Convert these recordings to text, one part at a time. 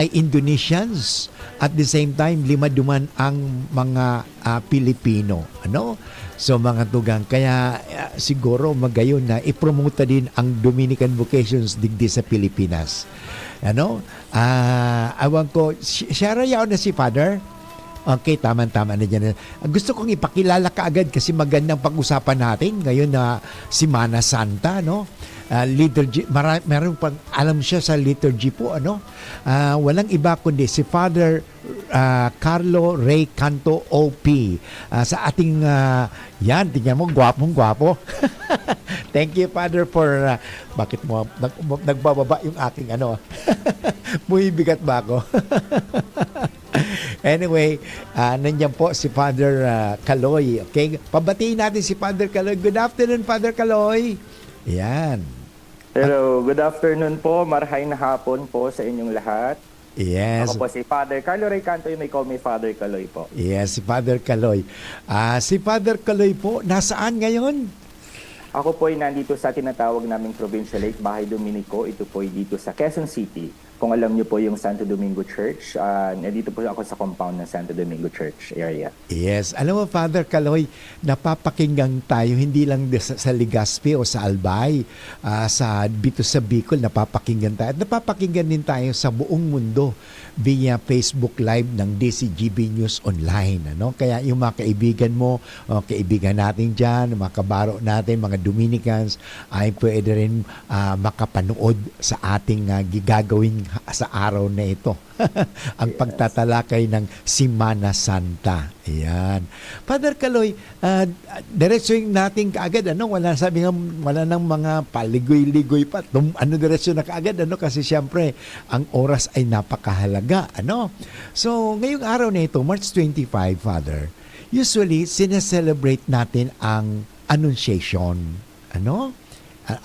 ay Indonesians. At the same time, 5 duman ang mga Pilipino. Ano? So mga tugang, kaya siguro magayon na ipromote din ang Dominican Vocations digdi sa Pilipinas. Ano? Awan ko, share yaw na si Father? Okay, tama-tama na dyan. Gusto kong ipakilala ka agad kasi magandang pag-usapan natin ngayon na Semana Santa, no? Liturgy, meron pang alam siya sa liturgy po, ano? Walang iba kundi si Father Carlo Ray Canto OP. Sa ating, yan, tingnan mo, gwapong-gwapo. Thank you, Father, for, bakit mo, nagbababa yung aking, ano, muy bigat ba ako? Anyway, nandiyan po si Father Caloy. Okay? Pabatiin natin si Father Caloy. Good afternoon, Father Caloy. Yan. Hello, good afternoon po. Marahay na hapon po sa inyong lahat. Yes. Ako po si Father Carlo Ray Canto, you may call me Father Caloy po. Yes, si Father Caloy. Si Father Caloy po, nasaan ngayon? Ako po ay nandito sa tinatawag naming Provincial Lake, Bahay Dominico. Ito po ay dito sa Quezon City. Kung alam niyo po yung Santo Domingo Church, nandito po ako sa compound ng Santo Domingo Church area. Yes. Alam mo, Father Caloy, napapakinggan tayo hindi lang sa Legazpi o sa Albay, dito sa Bicol, napapakinggan tayo. At napapakinggan din tayo sa buong mundo via Facebook Live ng DCGB News Online. Ano? Kaya yung mga kaibigan mo, kaibigan natin dyan, mga kabaro natin, mga Dominicans, ay pwede rin makapanood sa ating gigagawing sa araw na ito. Ang pagtatalakay ng Semana Santa. Ayan. Father Caloy, diretsuin natin kaagad, ano? Wala nang mga paligoy-ligoy pa. Diretso na kaagad, ano? Kasi siyempre, ang oras ay napakahalaga, ano? So, ngayong araw na ito, March 25, Father, usually, sineselebrate natin ang Annunciation. Ano?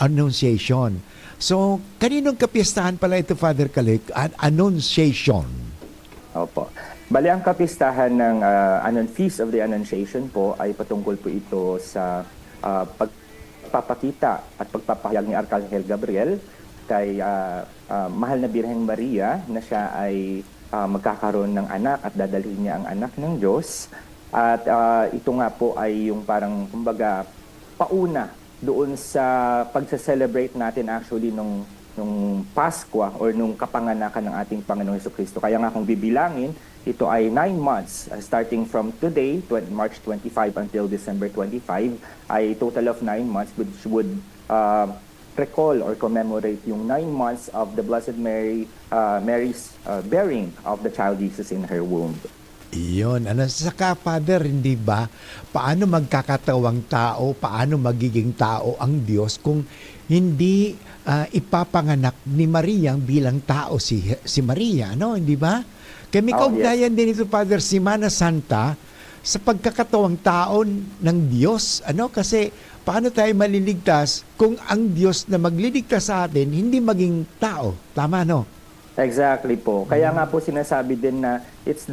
Annunciation. So, kaninong kapistahan pala ito, Father Caloy? Annunciation. Opo. Bali, ang kapistahan ng Feast of the Annunciation po ay patungkol po ito sa pagpapakita at pagpapahayag ni Arkanghel Gabriel kay mahal na Birheng Maria na siya ay magkakaroon ng anak at dadalhin niya ang anak ng Diyos. At ito nga po ay yung parang, kumbaga, pauna doon sa pagsa-celebrate natin actually nung Pasko or nung kapanganakan ng ating Panginoong Jesucristo. Kaya nga kung bibilangin, ito ay 9 months starting from today, March 25 until December 25, ay total of 9 months which would recall or commemorate yung 9 months of the Blessed Mary's bearing of the child Jesus in her womb. Iyon. Saka, Father, hindi ba, paano magkakatawang tao, paano magiging tao ang Diyos kung hindi ipapanganak ni Maria bilang tao si Maria, no? Hindi ba? Kaya may kaugnayan din ito, Father, Semana Santa sa pagkakatawang tao ng Diyos, ano? Kasi paano tayo maliligtas kung ang Diyos na magliligtas sa atin hindi maging tao? Tama, no? Exactly po. Kaya nga po sinasabi din na it's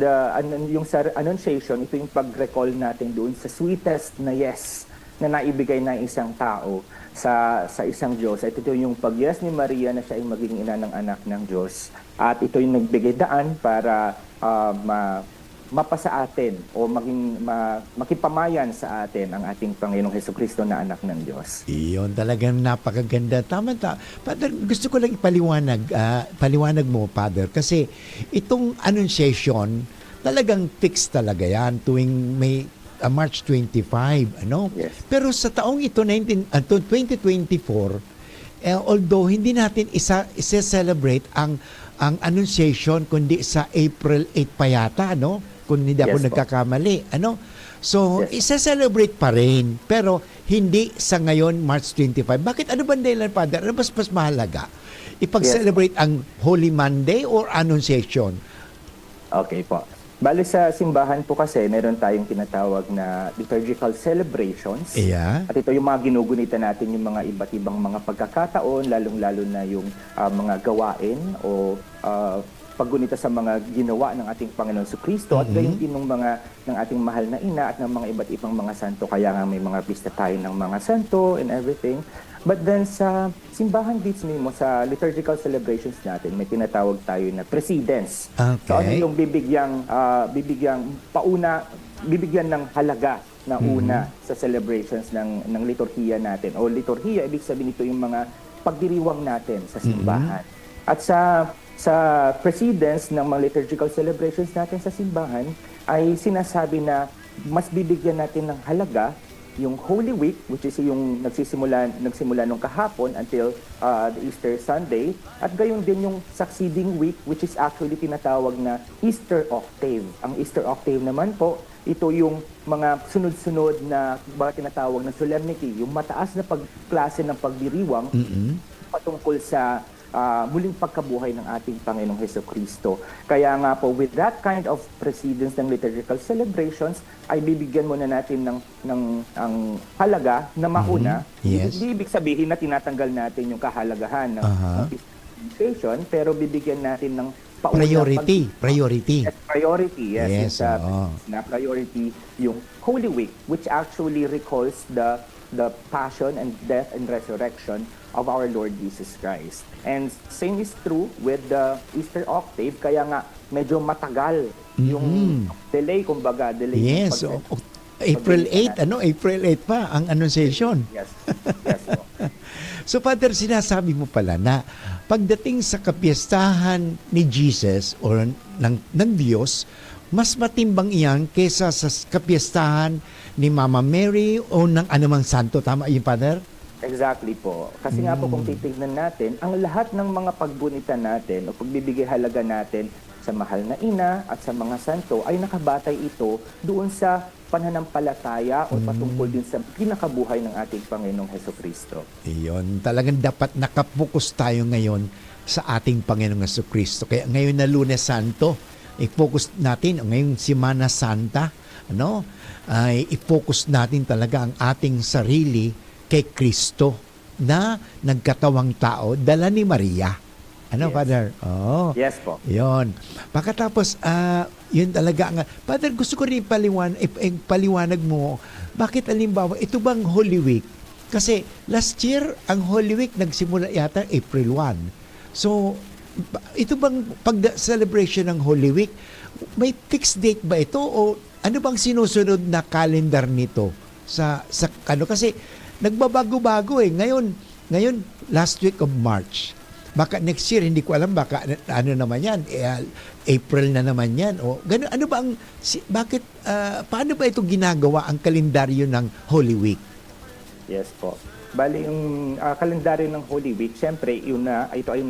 yung sa Annunciation, ito yung pag-recall natin doon sa sweetest na yes na naibigay ng isang tao sa isang Diyos. At ito yung pag-yes ni Maria na siya ay maging ina ng anak ng Diyos. At ito yung nagbigay daan para mapasa atin o makipamayan sa atin ang ating Panginoong Jesucristo na anak ng Diyos. Iyon, talagang napakaganda. Tama. Father, gusto ko lang paliwanag mo, Father, kasi itong Annunciation, talagang fixed talaga yan tuwing may March 25, ano? Yes. Pero sa taong ito, 2024, although hindi natin isa-celebrate ang Annunciation kundi sa April 8 pa yata, no? Kung hindi ako nagkakamali, ano? So, isa-celebrate pa rin, pero hindi sa ngayon, March 25. Bakit? Ano ba dahilan, Father? Ano mas mahalaga? Ipag-celebrate ang Holy Monday or Annunciation? Okay po. Bali sa simbahan po kasi, meron tayong tinatawag na liturgical celebrations. Yeah. At ito yung mga ginugunita natin, yung mga iba't ibang mga pagkakataon, lalong-lalo na yung mga gawain o paggunita sa mga ginawa ng ating Panginoon Jesucristo at gayon din ng ating mahal na ina at ng mga iba't ibang mga santo. Kaya nga may mga pista tayo ng mga santo and everything. But then sa simbahan mismo, sa liturgical celebrations natin, may tinatawag tayo na precedence. So ano Okay. yung bibigyan ng halaga na una sa celebrations ng liturhiya natin. O liturhiya, ibig sabihin ito yung mga pagdiriwang natin sa simbahan. At sa precedence ng mga liturgical celebrations natin sa simbahan, ay sinasabi na mas bibigyan natin ng halaga yung Holy Week, which is yung nagsimula nung kahapon until the Easter Sunday, at gayon din yung succeeding week, which is actually tinatawag na Easter Octave. Ang Easter Octave naman po, ito yung mga sunod-sunod na tinatawag na solemnity, yung mataas na klase ng pagdiriwang patungkol sa muling pagkabuhay ng ating Panginoong Hesukristo. Kaya nga po, with that kind of precedence ng liturgical celebrations, ay bibigyan muna natin ng ang halaga na mauna. Yes. Hindi ibig sabihin na tinatanggal natin yung kahalagahan ng celebration, pero bibigyan natin ng pauna. Priority. Yes, priority. Yes, Yes, oo. na priority yung Holy Week, which actually recalls the passion and death and resurrection of our Lord Jesus Christ. And same is true with the Easter Octave, kaya nga medyo matagal yung delay, kumbaga, delay. Yes. yung April 8, April 8 pa ang annunciation. Yes. Yes. No. So Father, sinasabi mo pala na pagdating sa kapiyastahan ni Jesus or ng Diyos, mas matimbang iyan kesa sa kapiyastahan ni Mama Mary o ng anumang santo. Tama yun, Father? Exactly po. Kasi nga po kung titignan natin, ang lahat ng mga pagbunita natin o pagbibigay halaga natin sa mahal na ina at sa mga santo ay nakabatay ito doon sa pananampalataya o patungkol din sa pinakabuhay ng ating Panginoong Hesukristo. Iyon, talagang dapat nakapokus tayo ngayon sa ating Panginoong Jesucristo. Kaya ngayon na Lunes Santo, i-focus natin, ngayon Semana Santa, ay i-focus natin talaga ang ating sarili kay Kristo na nagkatawang tao, dala ni Maria. Yes. Father? Oh. Yes po. Yun. Pagkatapos, yun talaga. Father, gusto ko rin paliwanag mo, bakit alimbawa, ito bang Holy Week? Kasi last year, ang Holy Week nagsimula yata April 1. So, ito bang celebration ng Holy Week, may fixed date ba ito o ano bang sinusunod na calendar nito sa kasi nagbabago-bago ngayon last week of March, baka next year hindi ko alam, baka ano naman yan, April na naman yan o gano, ano ba ang bakit paano ba ito ginagawa ang kalendaryo ng Holy Week? Yes po. Bali yung kalendaryo ng Holy Week, syempre ito ay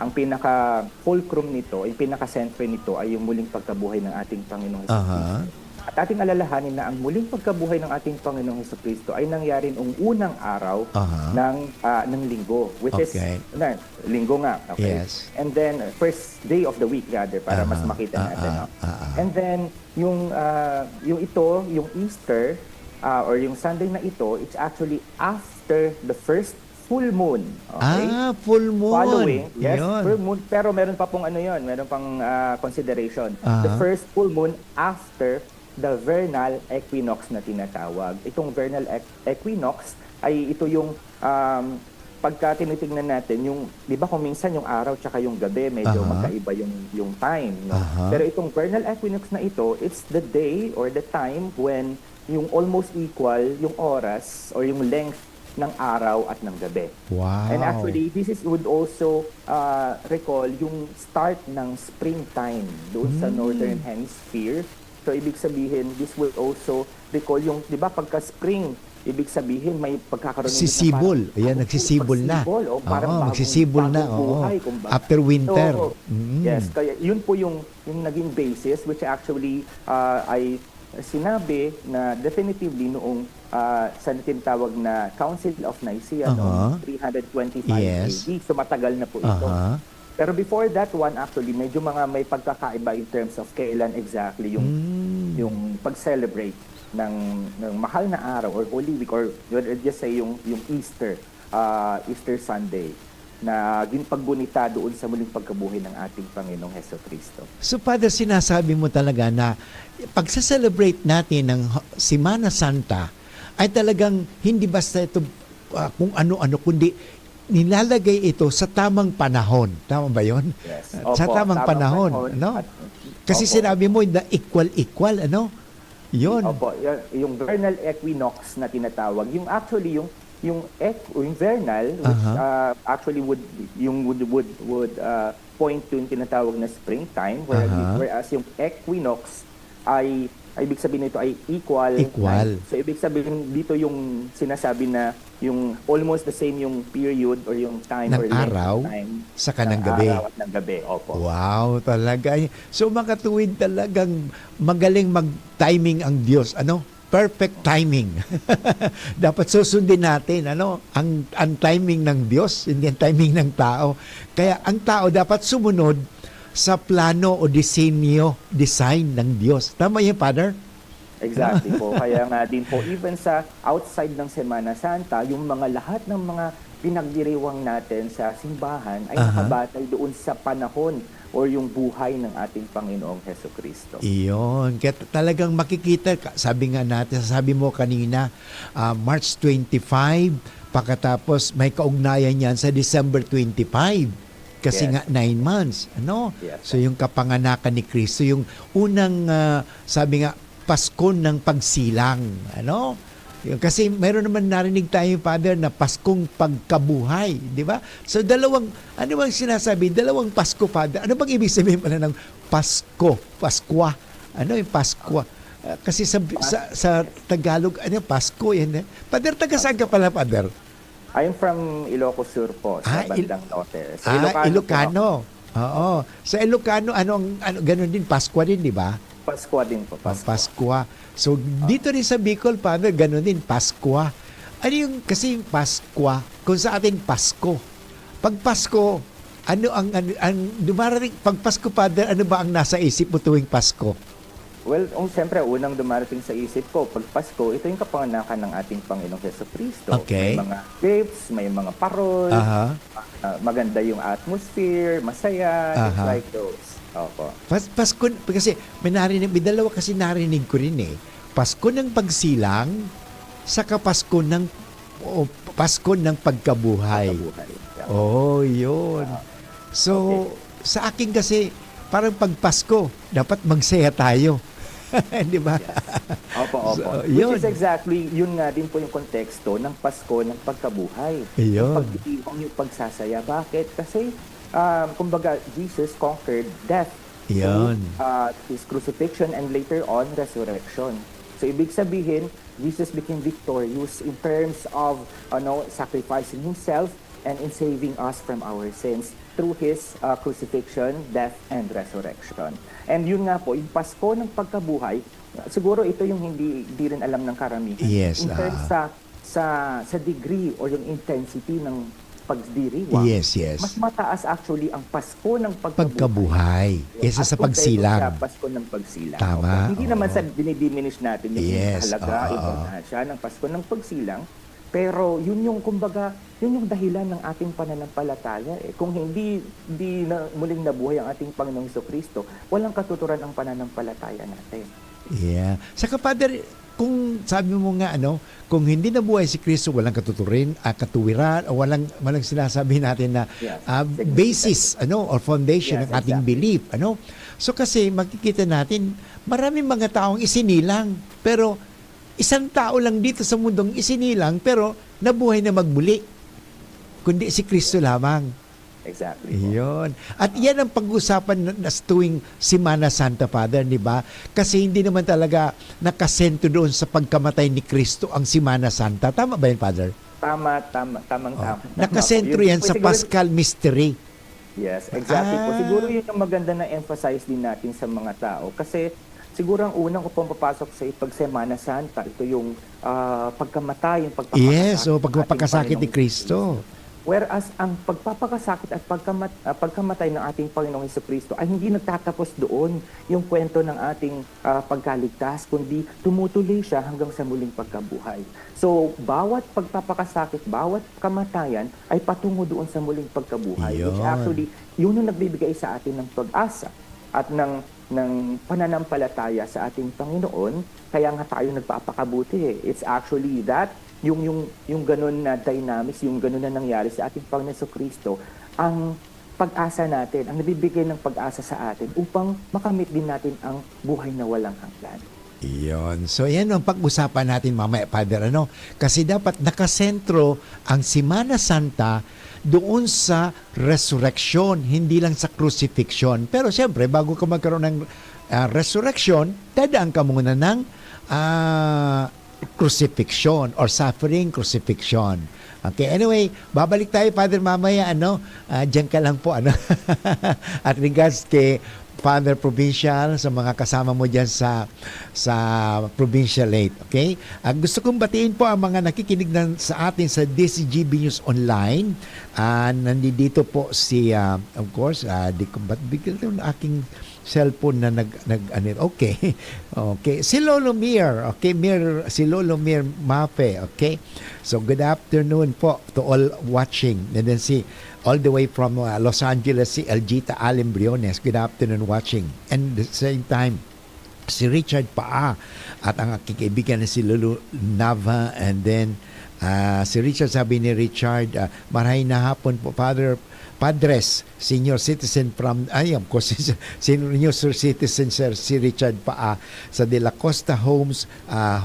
ang pinaka fulcrum nito, yung pinaka centro nito ay yung muling pagkabuhay ng ating Panginoong Hesukristo. At ating alalahanin na ang muling pagkabuhay ng ating Panginoong Hesukristo ay nangyari noong unang araw ng linggo, which is linggo nga, okay? Yes. And then first day of the week rather, para mas makita natin. And then yung Easter or yung Sunday na ito, it's actually after the first full moon. Okay? Full moon. Following, yes, Yun. full moon. Pero meron pa pong meron pang consideration. The first full moon after the vernal equinox na tinatawag. Itong vernal equinox ay ito yung pagka tinitingnan natin, di ba kung minsan yung araw tsaka yung gabi, medyo magkaiba yung time. No? Pero itong vernal equinox na ito, it's the day or the time when yung almost equal yung oras or yung length ng araw at ng gabi. Wow. And actually, this would also recall yung start ng springtime doon sa Northern Hemisphere. So, ibig sabihin, this will also recall yung, di ba, pagka-spring, ibig sabihin, may pagkakaroon Sisibol. Ayan, nagsisibol na. Magsisibol na. Buhay, after winter. So, yes, kaya yun po yung naging basis, which actually ay sinabi na definitively noong sa tinatawag na Council of Nicaea noong 325 AD. So matagal na po ito. Pero before that one, actually, medyo may pagkakaiba in terms of kailan exactly yung pag-celebrate ng mahal na araw or Holy Week or just say yung Easter Sunday na pagbunita doon sa muling pagkabuhay ng ating Panginoong Hesukristo. So Father, sinasabi mo talaga na pagsa-celebrate natin ng Semana Santa ay talagang hindi basta ito kung ano-ano, kundi nilalagay ito sa tamang panahon. Tama ba yon? Yes. Sa Opo, tamang panahon. Ano? at- Kasi opo. sinabi mo na equal, ano? Yon. Opo, yung vernal equinox na tinatawag, yung actually yung vernal, which actually would point to yung tinatawag na springtime, whereas yung equinox ay ibig sabihin nito ay equal. Equal. So ibig sabihin dito yung sinasabi na yung almost the same yung period or yung time Ng or length araw of time sa kanang ng gabi. araw at ng gabi. Opo. Wow, talaga. So mga katuwid talagang magaling mag-timing ang Diyos. Ano? Perfect timing. Dapat susundin natin ang timing ng Diyos, hindi ang timing ng tao. Kaya ang tao dapat sumunod sa plano o design ng Diyos. Tama yan, Father? Exactly po. Kaya nga din po, even sa outside ng Semana Santa, yung lahat ng mga pinagdiriwang natin sa simbahan ay nakabatay doon sa panahon or yung buhay ng ating Panginoong Hesukristo. Iyon. Kaya talagang makikita, sabi mo kanina, March 25, pagkatapos may kaugnayan yan sa December 25. Kasi Yes. nga 9 months, Yes. So yung kapanganakan ni Kristo, yung unang sabi nga Pasko ng pagsilang, Kasi mayroon naman narinig tayo, Father, na Paskong pagkabuhay, di ba? So ano bang sinasabi? Dalawang Pasko, Father. Ano bang ibig sabihin pala ng Pasko? Paskwa? Ano yung Paskwa? Kasi sa Tagalog, Pasko yan. Father, taga saan ka pala, Father? I'm from Ilocos Sur po, sa bandang norte. Sa Ilocano. Oo. Sa Ilocano, ganun din, Paskwa din, di ba? Paskwa din po. Paskwa. So, dito rin sa Bicol, Father, ganun din, Paskwa. Kasi yung Paskwa, kung sa atin, Pasko. Pag Pasko, dumarating, pag Pasko, Father, ano ba ang nasa isip mo tuwing Pasko? Well, siyempre, unang dumarating sa isip ko, pag Pasko, ito yung kapanganakan ng ating Panginoong Hesukristo. Okay. May mga gifts, may mga parol, maganda yung atmosphere, masaya, things like those. Opo. Pasko, kasi may dalawa kasi narinig ko rin eh. Pasko ng pagsilang, saka Pasko ng pagkabuhay. Oh, yun. So, sa akin kasi, parang pag Pasko, dapat magsaya tayo. Di ba? Yes. Opo. So, Which is exactly, yun nga din po yung konteksto ng Pasko ng pagkabuhay. Yun. Yung pag-iiwang, yung pagsasaya. Bakit? Kasi, kumbaga, Jesus conquered death. Yun. His crucifixion and later on, resurrection. So, ibig sabihin, Jesus became victorious in terms of sacrificing himself and in saving us from our sins through His crucifixion, death, and resurrection. And yun nga po, yung Pasko ng pagkabuhay, siguro ito yung hindi rin alam ng karamihan. Yes. In terms sa degree or yung intensity ng pagdiriwang, Yes. mas mataas actually ang Pasko ng Pagkabuhay. Kesa sa pagsilang. Sa Pasko ng pagsilang. Tama. Hindi naman sa dinidiminish natin yung Yes. halaga, importansya ng Pasko ng pagsilang. Pero yun yung kumbaga, yun yung dahilan ng ating pananampalataya. Kung hindi na muling nabuhay ang ating Panginoong Hesukristo, walang katuturan ang pananampalataya natin. Yeah. Saka, Father, kung sabi mo nga, kung hindi nabuhay si Kristo, walang katuwiran, o walang sinasabi natin na basis, or foundation ng ating belief, So kasi makikita natin, maraming mga taong isinilang, pero isang tao lang dito sa mundong isinilang, pero nabuhay na magmuli, kundi si Kristo lamang. Exactly. Iyon. At yan ang pag-usapan na tuwing Semana Santa, Father, di ba? Kasi hindi naman talaga nakasento doon sa pagkamatay ni Kristo ang Semana Santa. Tama ba yan, Father? Tama. Nakasentro yan sa Paschal Mystery. Yes, exactly po. Siguro yun yung maganda na emphasize din natin sa mga tao. Kasi siguro ang unang ko pong papasok sa pag Semana Santa, ito yung pagkamatay, yung pagpapakasakit ni Kristo. Whereas ang pagpapakasakit at pagkamatay ng ating Panginoong Hesukristo ay hindi nagtatapos doon yung kwento ng ating pagkaligtas, kundi tumutuloy siya hanggang sa muling pagkabuhay. So, bawat pagpapakasakit, bawat kamatayan ay patungo doon sa muling pagkabuhay. Which actually, yun yung nagbibigay sa atin ng pag-asa at ng pananampalataya sa ating Panginoon. Kaya nga tayo nagpapakabuti. It's actually that yung ganun na dynamics, yung ganun na nangyari sa ating Panginoon Kristo, ang pag-asa natin, ang nabibigay ng pag-asa sa atin upang makamit din natin ang buhay na walang hanggan. Iyon. So yan ang pag-usapan natin mamaya, Father. Kasi dapat nakasentro ang Semana Santa doon sa resurrection, hindi lang sa crucifixion. Pero siyempre, bago ka magkaroon ng resurrection, dadaan ka muna ng crucifixion or suffering crucifixion. Okay, anyway, babalik tayo, Father, mamaya, diyan ka lang po, At regards kay Father Provincial, sa mga kasama mo dyan sa Provincial 8, okay? Gusto kong batiin po ang mga nakikinig sa atin sa DCGB News Online. Nandito po si, of course, di ko ba't bigla yung aking cellphone na okay. Okay. Si Lolo Mir, okay, si Lolo Mir Mafe, okay. So good afternoon po to all watching. And then all the way from Los Angeles, si Elgita Alim Briones, good afternoon watching. And at the same time, si Richard Paa at ang aking kaibigan na si Lulu Nava. And then si Richard, sabi ni Richard, marahay na hapon po, Padres, senior citizen from, of course, senior citizen, sir, si Richard Paa sa De La Costa Homes,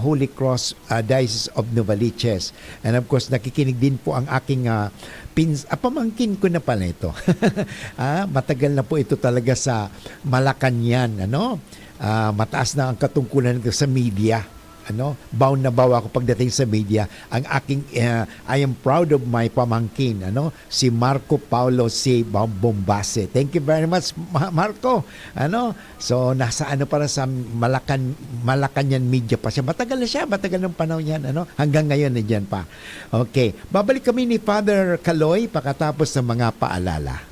Holy Cross Diocese of Novaliches. And of course, nakikinig din po ang aking pamangkin ko na pala ito. Matagal na po ito talaga sa Malacanang, mataas na ang katungkulan nito sa media. Bound na bawa ako pagdating sa media. Ang aking I am proud of my pamangkin, si Marco Paulo C. Bombase. Thank you very much, Marco. So nasa para sa Malacanang media pa siya. Matagal na siya, matagal ng panahon yan, hanggang ngayon nandiyan pa. Okay, babalik kami ni Father Caloy pagkatapos ng mga paalala.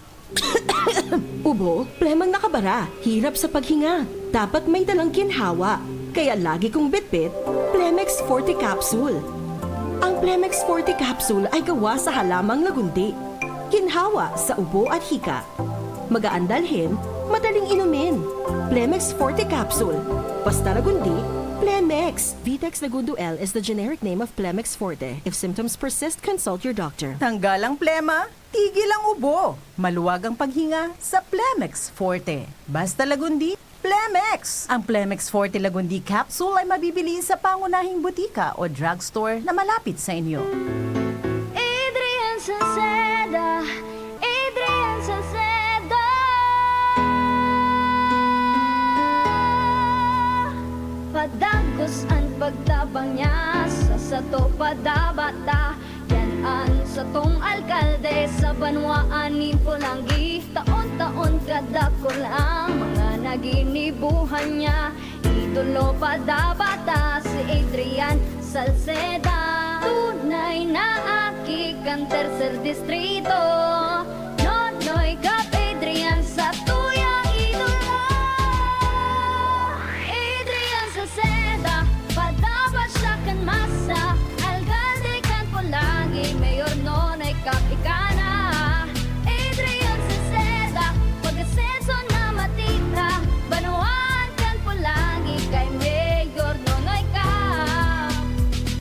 Ubo, premang nakabara, hirap sa paghinga. Dapat may dalang ginhawa. Kaya lagi kong bitbit, Plemex Forte Capsule. Ang Plemex Forte Capsule ay gawa sa halamang lagundi. Ginhawa sa ubo at hika. Magaan dalhin, madaling inumin. Plemex Forte Capsule. Basta lagundi, Plemex. Vitex Lagundo L is the generic name of Plemex Forte. If symptoms persist, consult your doctor. Tanggal ang plema, tigil ang ubo. Maluwag ang paghinga sa Plemex Forte. Basta lagundi, Plemex! Ang Plemex Forte Lagundi Capsule ay mabibili sa pangunahing butika o drugstore na malapit sa inyo. Adrian Salceda, Adrian Salceda. Padagos ang pagtabang niya sa sato padabata. Yan sa tong alkalde sa banwaan Pulangi. Taon-taon kadako lang mga naginibuhan niya. Idolo padabata si Adrian Salceda. Tunay na aki kang tercer distrito. Nonoy kap Adrian sa tuyang idolo. Adrian Salceda, padabat siya kan masa. Alcalde kan Pulangi, mayor nonoy kap ikana. Adrian Salceda, pag-asenso na matita. Banuan kan Pulangi, kay mayor nonoy kap.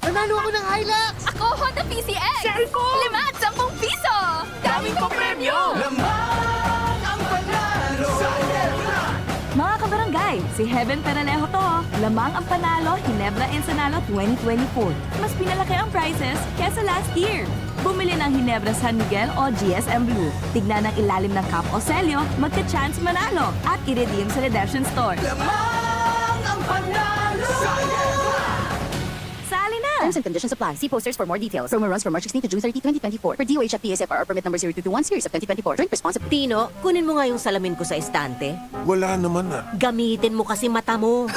Nanalo ako ng Hilux! Ako, Honda PCX! Cellphone! 5-10 piso! Daming ko premyo! Lamang ang panalo! Mga kabarangay, si Heaven Peralejo to. Lamang ang panalo, Ginebra Ensenado 2024. Mas pinalaki ang prizes kesa last year. Bumili ng Ginebra San Miguel o GSM Blue. Tignan ang ilalim ng cup o selyo, magka-chance manalo at i-redeem sa redemption store. Lamang ang panalo! Sali na! Terms and conditions apply. See posters for more details. Promo runs from March 16 to June 30, 2024. For DOH at PSFR permit number 0221 series of 2024. Drink responsibly. Tino, kunin mo nga yung salamin ko sa estante. Wala naman na. Gamitin mo kasi mata mo.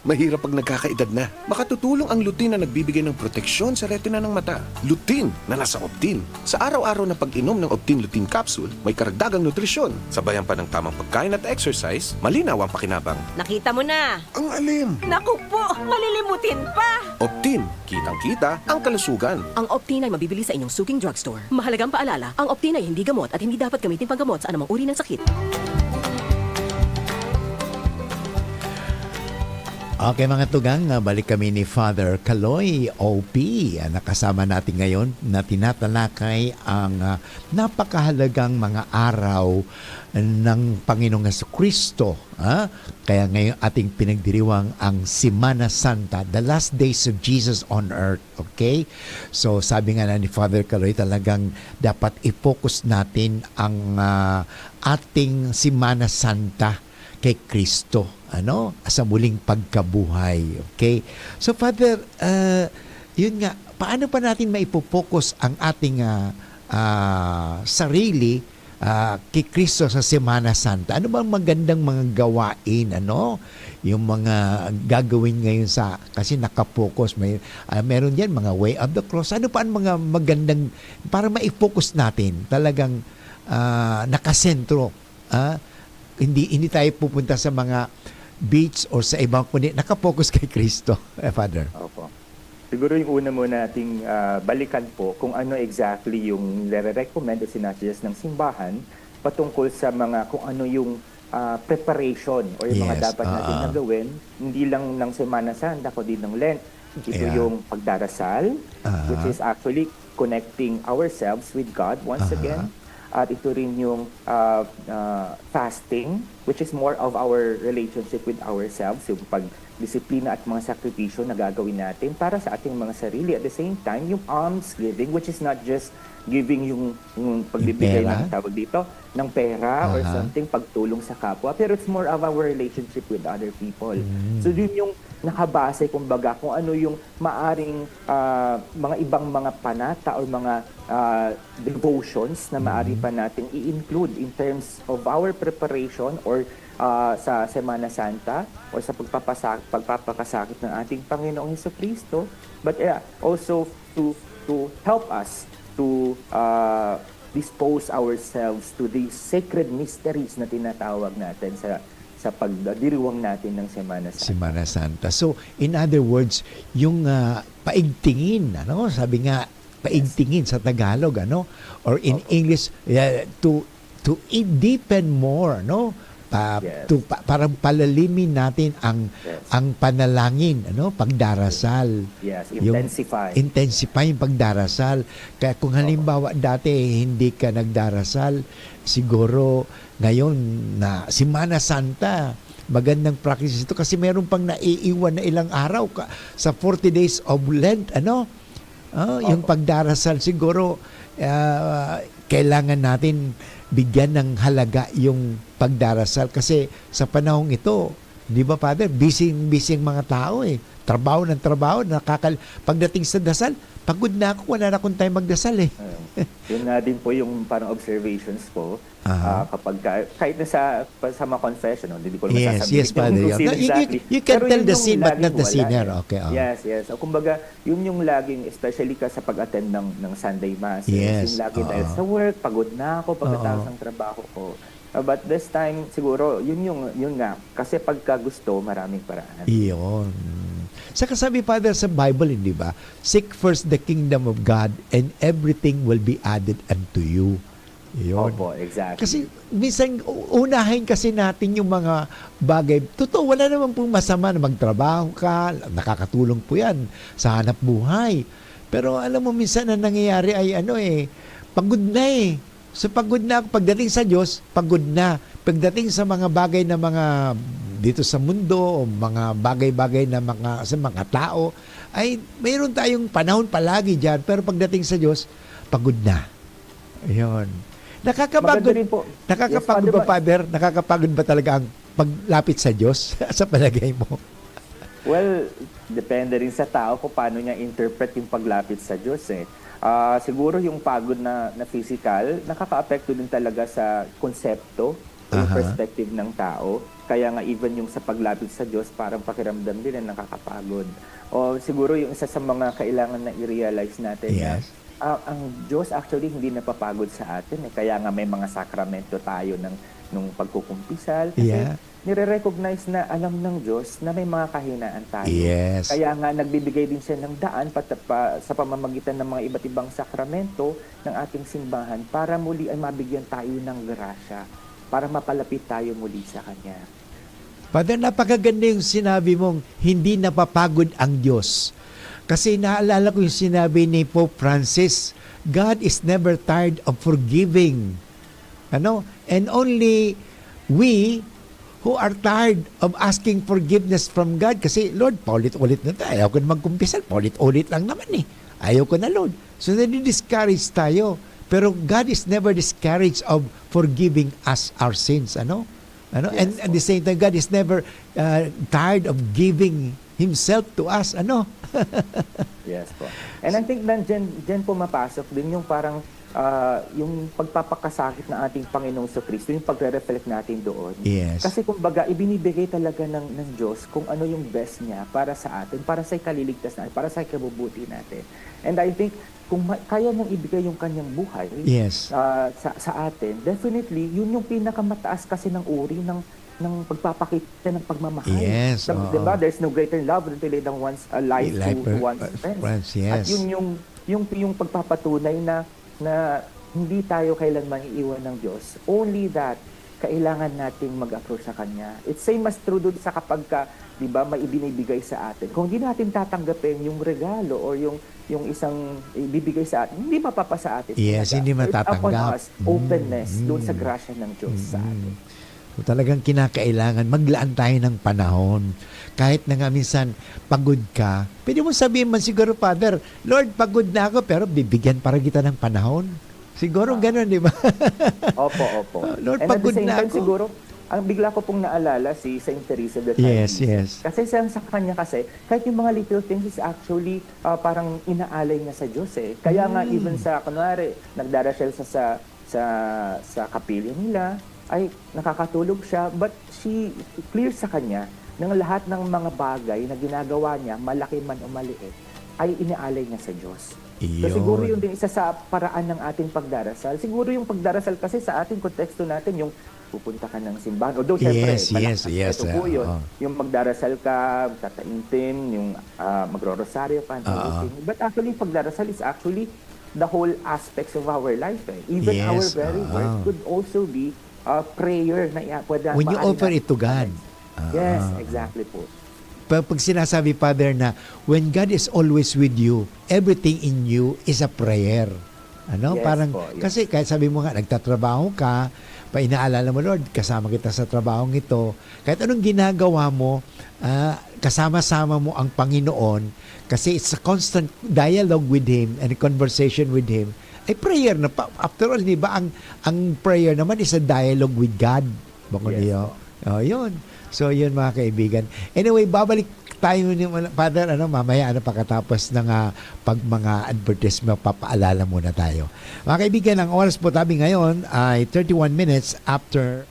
Mahirap pag nagkakaedad na. Makatutulong ang lutein na nagbibigay ng proteksyon sa retina ng mata. Lutein na nasa Optin. Sa araw-araw na pag-inom ng Optin Lutein Capsule, may karagdagang nutrisyon. Sabayan pa ng tamang pagkain at exercise, malinaw ang pakinabang. Nakita mo na. Ang alin! Naku po, malilimutin pa. Optin, kitang-kita ang kalusugan. Ang Optin ay mabibili sa inyong suking drugstore. Mahalagang paalala, ang Optin ay hindi gamot at hindi dapat gamitin panggamot sa anumang uri ng sakit. Okay mga tugang, balik kami ni Father Caloy OP. Nakasama natin ngayon na tinatalakay ang napakahalagang mga araw ng Panginoong Jesucristo. Kaya ngayon ating pinagdiriwang ang Semana Santa, the last days of Jesus on earth. Okay? So sabi nga na ni Father Caloy, talagang dapat i-focus natin ang ating Semana Santa kay Kristo, sa muling pagkabuhay. Okay? So Father, yun nga, paano pa natin maipopokus ang ating sarili kay Kristo sa Semana Santa? Ano bang magandang mga gawain, yung mga gagawin ngayon kasi nakapokus, meron yan mga way of the cross. Ano pa ang mga magandang para maipokus natin, talagang nakasentro, hindi tayo pupunta sa mga beach or sa ibang kundi nakapokus kay Kristo, Father. Opo. Siguro yung una muna nating balikan po kung ano exactly yung nire-recommend o sinasuggest ng simbahan patungkol sa mga kung ano yung preparation o yung mga dapat natin na gawin, hindi lang ng Semana Santa kundi ng Lent. Ito yung pagdarasal, which is actually connecting ourselves with God once again. At ito rin yung fasting, which is more of our relationship with ourselves, yung pagdisiplina at mga sakripisyo na gagawin natin para sa ating mga sarili. At the same time, yung almsgiving, which is not just giving yung pagbibigay ng tawag dito, ng pera or something, pagtulong sa kapwa, pero it's more of our relationship with other people. So yun yung nakabase, kumbaga, kung ano yung maaring mga ibang mga panata or mga devotions na maaari pa nating i-include in terms of our preparation or sa Semana Santa or sa pagpapakasakit ng ating Panginoong Jesucristo, but also to help us to dispose ourselves to these sacred mysteries na tinatawag natin sa pagdiriwang natin ng Semana Santa. Semana Santa. So, in other words, yung paigtingin, sabi nga, paigtingin sa Tagalog, or in English, to deepen more, parang palalimin natin ang panalangin, pagdarasal. Yes, intensify. Intensify yung pagdarasal. Kaya kung halimbawa dati hindi ka nagdarasal, siguro ngayon na Semana Santa, magandang practice ito kasi meron pang naiiwan na ilang araw sa 40 days of Lent, yung pagdarasal siguro kailangan natin bigyan ng halaga yung pagdarasal kasi sa panahong ito, di ba Father, busy ang mga tao trabaho ng trabaho, pagdating sa dasal, pagod na ako, wala na akong time magdasal Yun na din po yung parang observations ko kapag kahit na sa mga confession, hindi ko naman sasabihin. Yes, Father. You can tell the sin but not the sinner. Okay. Yes. O kumbaga, yun yung laging, especially ka sa pag-attend ng Sunday Mass. Yes. Yung lagi dahil sa work, pagod na ako pagkatapos ng trabaho ko. But this time, siguro, yun nga. Kasi pagka gusto, maraming paraan. Iyon. Saka sabi, Father, sa Bible, hindi ba? Seek first the kingdom of God and everything will be added unto you. Iyon. Opo, exactly. Kasi minsan, unahin kasi natin yung mga bagay. Totoo, wala naman pong masama na magtrabaho ka. Nakakatulong po yan sa hanap buhay. Pero alam mo, minsan na nangyayari ay pagod na So pagod na ako. Pagdating sa Diyos, pagod na. Pagdating sa mga bagay na mga dito sa mundo o mga bagay-bagay na sa mga tao, ay mayroon tayong panahon palagi dyan. Pero pagdating sa Diyos, pagod na. Ayun. Nakakapagod ba, Father? Nakakapagod ba talaga ang paglapit sa Diyos sa palagay mo? Well, depende rin sa tao kung paano niya interpret yung paglapit sa Diyos siguro yung pagod na physical, nakaka-apekto din talaga sa konsepto o yung perspective ng tao. Kaya nga even yung sa paglapit sa Diyos, parang pakiramdam din na nakakapagod. O siguro yung isa sa mga kailangan na i-realize natin na ang Diyos actually hindi napapagod sa atin. Kaya nga may mga sakramento tayo nung pagkukumpisal. Kasi nire-recognize na alam ng Diyos na may mga kahinaan tayo. Yes. Kaya nga nagbibigay din siya ng daan sa pamamagitan ng mga iba't ibang sakramento ng ating simbahan para muli ay mabigyan tayo ng grasya, para mapalapit tayo muli sa Kanya. Father, napakaganda yung sinabi mong hindi napapagod ang Diyos. Kasi naalala ko yung sinabi ni Pope Francis, God is never tired of forgiving. And only we who are tired of asking forgiveness from God, kasi Lord, paulit-ulit na tayo. Ayaw ko na magkumpisal, paulit-ulit lang naman eh. Ayaw ko na, Lord. So nadi-discourage tayo. Pero God is never discouraged of forgiving us our sins. And at the same time, God is never tired of giving Himself to us. Yes po. And I think dyan pumapasok din yung parang yung pagpapakasakit ng ating Panginoong Kristo, yung pagre-reflect natin doon. Yes. Kasi kumbaga, ibinibigay talaga ng Diyos kung ano yung best niya para sa atin, para sa ikaliligtas natin, para sa ikabubuti natin. And I think, kung kaya niyang ibigay yung kanyang buhay Yes. sa atin, definitely, yun yung pinakamataas kasi ng uri ng pagpapakita ng pagmamahal. Yes, Diba? There's no greater love than to lay down one's life to one's friends. Yes. At yun yung pagpapatunay na hindi tayo kailanman iiwan ng Diyos. Only that, kailangan nating mag-approach sa Kanya. It's same as true doon sa kapag di ba, may ibinibigay sa atin. Kung hindi natin tatanggapin yung regalo or yung isang ibibigay sa atin, hindi mapapa sa atin. Yes, hindi matatanggap. It's upon us, openness doon sa grasya ng Diyos sa atin. So, talagang kinakailangan, maglaan tayo ng panahon. Kahit na nga minsan pagod ka, pwede mo sabihin man siguro, Father, Lord, pagod na ako, pero bibigyan para kita ng panahon. Siguro ganun, di ba? Opo. Lord, And at the pagod same na time, ako. siguro, ang bigla ko pong naalala si Saint Teresa of the Yes, Chaldean. yes. Kasi sa kanya kasi, kahit yung mga little things is actually parang inaalay niya sa Diyos eh. Kaya nga even sa, kunwari, nagdarasal sa kapilya nila, ay nakakatulog siya, but she clear sa kanya ng lahat ng mga bagay na ginagawa niya, malaki man o maliit, ay inaalay niya sa Diyos. So siguro yun din isa sa paraan ng ating pagdarasal. Siguro yung pagdarasal kasi sa ating konteksto natin, yung pupunta ka ng simbahan. Although syempre, Yes. ito po yun. Yung magdarasal ka, tataimtim, yung magro-rosaryo ka, but actually, pagdarasal is actually the whole aspects of our life. Even Yes, our very work could also be prayer na pwede When you offer it to God. Yes, exactly po. Pag sinasabi, Father, na when God is always with you, everything in you is a prayer. Yes Parang, po, yes. kasi kahit sabi mo nga, nagtatrabaho ka, pa inaalala mo, Lord, kasama kita sa trabahong ito. Kahit anong ginagawa mo, kasama-sama mo ang Panginoon, kasi it's a constant dialogue with Him and a conversation with Him. Ay prayer na pa. After all, di ba, ang prayer naman is a dialogue with God. Bako Yes, niyo. Yun. So, yun mga kaibigan. Anyway, babalik tayo ni Father, mamaya, pagkatapos ng pag mga advertisement, papaalala muna tayo. Mga kaibigan, ang oras po tabi ngayon ay 31 minutes after.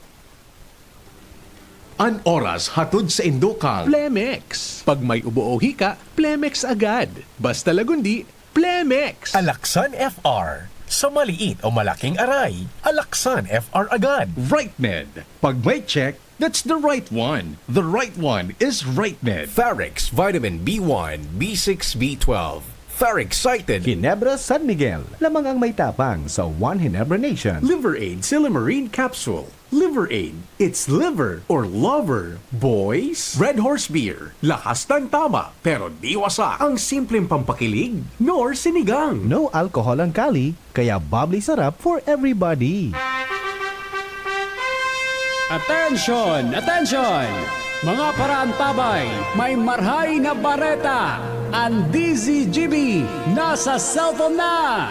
An oras hatod sa Indokang Plemex. Pag may ubo o hika, Plemex agad. Basta lagundi, Plemex. Alaksan FR. Sa maliit o malaking aray, Alaksan FR agad. RightMed. Pag may check, that's the right one. The right one is RightMed. Ferrex Vitamin B1, B6, B12. Ferrexited. Ginebra San Miguel. Lamang ang may tapang sa One Ginebra Nation. Liver Aid Silimarine Capsule. Liver Aid. It's liver or lover. Boys. Red Horse Beer. Lakas ng tama, pero di wasak. Ang simpleng pampakilig, nor sinigang. No alcohol ang kali, kaya bubbly sarap for everybody. Attention! Attention! Mga paraantabay, may marhay na bareta. Ang DZGB nasa cellphone na!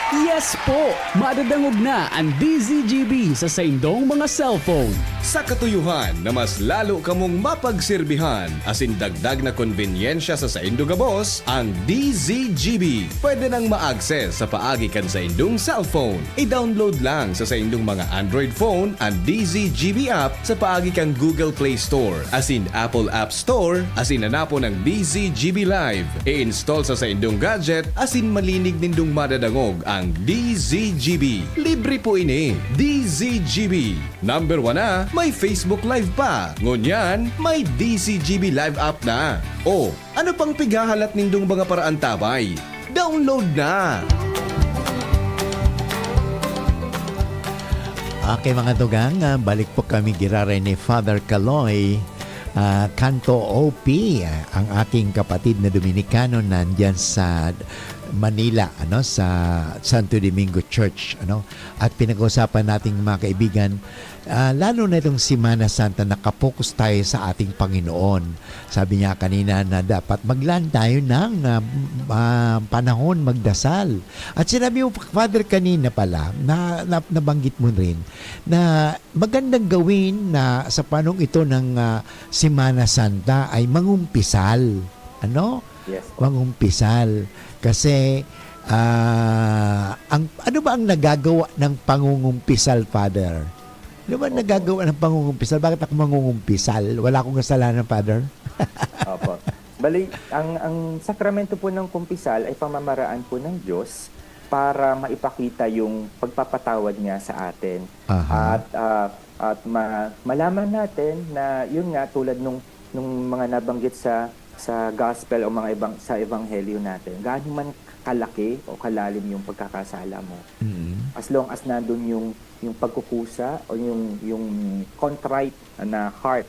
Yes po! Madadangog na ang DZGB sa saindong mga cellphone. Sa katuyuhan na mas lalo kamong mapagsilbihan, asin dagdag na konbinyensya sa saindo gabos, ang DZGB. Pwede nang ma-access sa paagi kan sa indong cellphone. I-download lang sa saindong mga Android phone ang DZGB app sa paagi kang Google Play Store, asin Apple App Store, asin nanapo ng DZGB Live. I-install sa saindong gadget, asin malinig nindong madadangog ang DZGB. Libre po ini. DZGB. Number 1 na, may Facebook Live pa. Ngunyan, may DZGB Live app na. O, ano pang pigahalat nindong mga paraan tabay? Download na! Okay mga tugang, balik po kami girare ni Father Caloy. Kanto OP, ang aking kapatid na Dominikano nandyan sa Manila, sa Santo Domingo Church, at pinag-usapan nating mga kaibigan, lalo na itong Semana Santa, nakapokus tayo sa ating Panginoon. Sabi niya kanina na dapat maglaan tayo ng panahon magdasal. At sinabi mo, Father, kanina pala, nabanggit mo rin, na magandang gawin na sa panong ito ng Semana Santa ay mangumpisal. Yes. Mangumpisal. Kasi, ano ba ang nagagawa ng pangungumpisal, Father? Ano ba ang nagagawa ng pangungumpisal? Bakit ako mangungumpisal? Wala akong kasalanan, Father? Opo. Bali, ang sakramento po ng kumpisal ay pamamaraan po ng Diyos para maipakita yung pagpapatawad niya sa atin. Aha. At malaman natin na yun nga tulad nung mga nabanggit sa gospel o mga sa ebanghelyo natin, gaano man kalaki o kalalim yung pagkakasala mo. Mm-hmm. As long as nandun yung pagkukusa o yung contrite na heart,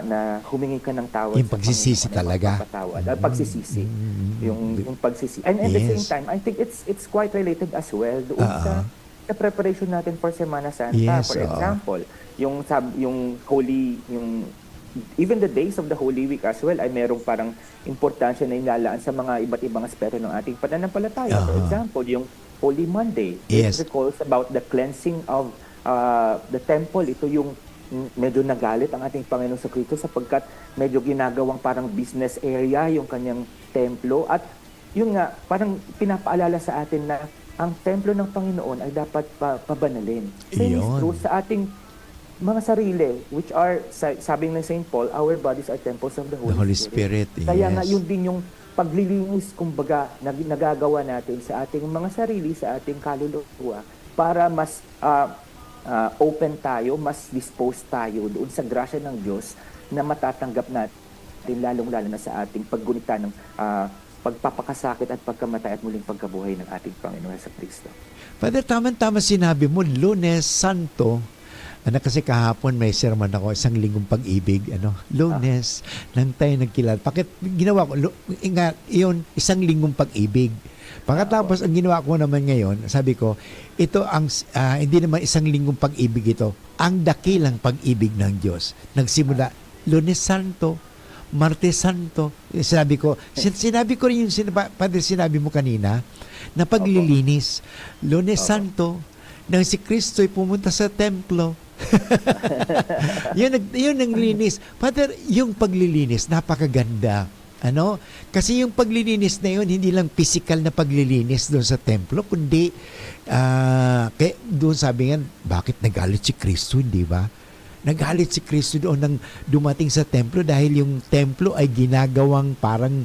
na humingi ka ng tawad yung pagsisisi talaga. Pagsisisi. Yung pagsisisi. And at the same time, I think it's quite related as well doon sa preparation natin for Semana Santa. Yes, For example, yung even the days of the Holy Week as well ay merong parang importansya na inalaan sa mga iba't ibang aspeto ng ating pananampalataya. For example, yung Holy Monday. Yes. It recalls about the cleansing of the temple. Ito yung medyo nagalit ang ating Panginoon sa Kristo sapagkat medyo ginagawang parang business area yung kanyang templo. At yun nga, parang pinapaalala sa atin na ang templo ng Panginoon ay dapat pabanalin. Same is true sa ating mga sarili, which are, sabi ng St. Paul, our bodies are temples of the Holy Spirit. Kaya nga yun din yung paglilinis, kumbaga, nagagawa natin sa ating mga sarili, sa ating kaluluwa, para mas open tayo, mas disposed tayo doon sa grasya ng Diyos na matatanggap natin, lalong-lalo na sa ating paggunita ng pagpapakasakit at pagkamatay at muling pagkabuhay ng ating Panginoon sa Kristo. Father, tama-tama sinabi mo, Lunes Santo. Kasi kahapon may sermon ako, isang linggong pag-ibig, Lunes, nang tayo nagkilala. Bakit ginawa ko, yun, isang linggong pag-ibig. Pagkatapos, ang ginawa ko naman ngayon, sabi ko, ito ang, hindi naman isang linggong pag-ibig ito, ang dakilang pag-ibig ng Diyos. Nagsimula, Lunes Santo, Martes Santo. Sinabi ko rin yung, Padre, sinabi mo kanina, na paglilinis. Lunes Santo, nang si Kristo'y pumunta sa templo. yun ang linis. Father, yung paglilinis, napakaganda. Kasi yung paglilinis na yun, hindi lang physical na paglilinis doon sa templo, kundi doon sabi nga, bakit nagalit si Kristo, hindi ba? Nagalit si Kristo doon nang dumating sa templo dahil yung templo ay ginagawang parang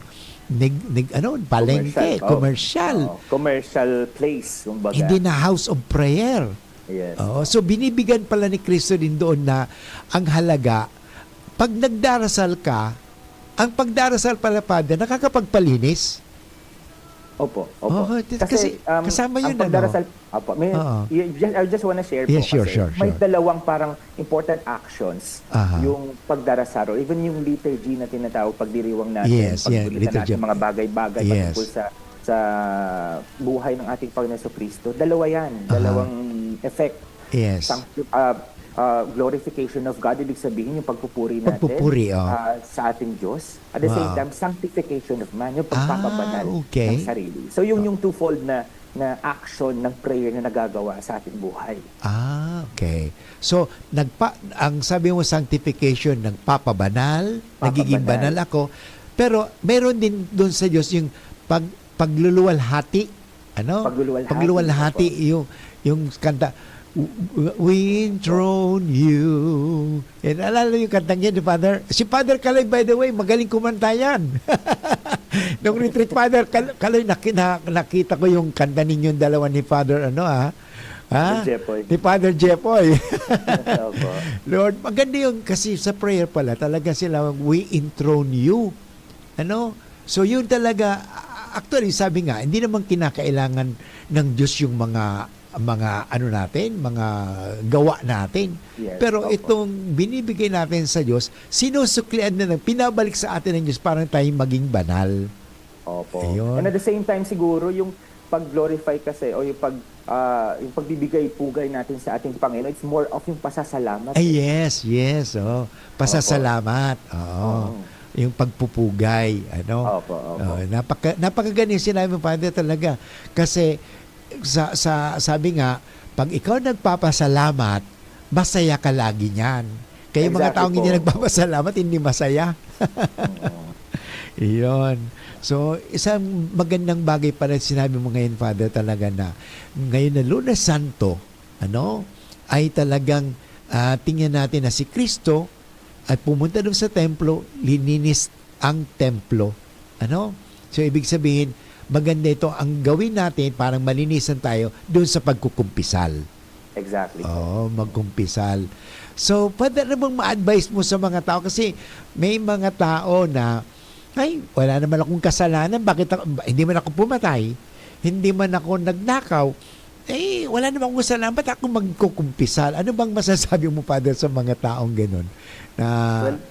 palengke, commercial. Commercial place, kumbaga. Hindi na house of prayer. Yes. So binibigyan pala ni Kristo din doon na ang halaga, pag nagdarasal ka, ang pagdarasal pala, Padre, nakakapagpalinis. Opo. Kasi kasama yun, ang pagdarasal, I just wanna share po sure. may dalawang parang important actions, yung pagdarasal, or even yung liturgy na tinatawag, pagdiriwang natin, pagbulitan natin mga bagay-bagay patungkol sa buhay ng ating Panginoon sa Kristo. Dalawa yan, dalawang effect. Yes. Glorification of God, ibig sabihin yung pagpupuri natin sa ating Diyos. At the same time, sanctification of man, yung pagpapabanal ng sarili. So yung twofold na action ng prayer na nagagawa sa ating buhay. Okay. So, ang sabi mo sanctification, nagpapabanal, nagiging banal ako, pero meron din doon sa Diyos yung pagluluwalhati. Pagluluwalhati, yung kanta, we enthrone you. And alala yung kantang yan, Father. Si Father Caloy, by the way, magaling kumanta yan. Nung retreat, Father Caloy, nakita ko yung kanta ninyong dalawa ni Father, ni Father Jepoy. Lord, maganda yung, kasi sa prayer pala, talaga sila, we enthrone you. So yun talaga, actually, sabi nga, hindi naman kinakailangan ng Diyos yung mga mga ano natin, mga gawa natin. Yes, Pero opo. itong binibigay natin sa Diyos, sinusuklian na pinabalik sa atin ng Diyos parang tayo maging banal. Opo. Ayun. And at the same time siguro yung pag-glorify kasi o yung pagbibigay pugay natin sa ating Panginoon, it's more of yung pasasalamat. Ay, yes. Oh. Pasasalamat. Oo. Yung pagpupugay. Ano? Opo. Napakagaling sinabi mo, Father, talaga. Kasi, sabi nga, pag ikaw nagpapasalamat, masaya ka lagi niyan. Kaya mga Exactly taong hindi po. nagpapasalamat, hindi masaya. Iyon. So, isang magandang bagay pa rin sinabi mo ngayon, Father, talaga na ngayon na Lunes Santo, ay talagang tingnan natin na si Kristo at pumunta doon sa templo, lininis ang templo. So, ibig sabihin, maganda ito ang gawin natin parang malinisan tayo doon sa pagkukumpisal. Exactly. Magkumpisal. So, pwede na bang ma-advise mo sa mga tao? Kasi may mga tao na, ay, wala naman akong kasalanan. Hindi man ako pumatay. Hindi man ako nagnakaw. Wala naman akong kasalanan. Ba't ako magkukumpisal? Ano bang masasabi mo, Father, sa mga taong ganun? Well,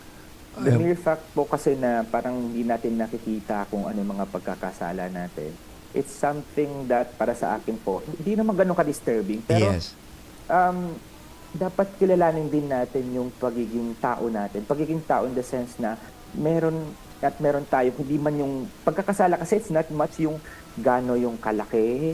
the mere fact po kasi na parang hindi natin nakikita kung ano yung mga pagkakasala natin. It's something that para sa akin po, hindi naman ganun ka-disturbing. Pero yes. Dapat kilalanin din natin yung pagiging tao natin. Pagiging tao in the sense na meron tayo, hindi man yung pagkakasala kasi it's not much yung gano yung kalaki,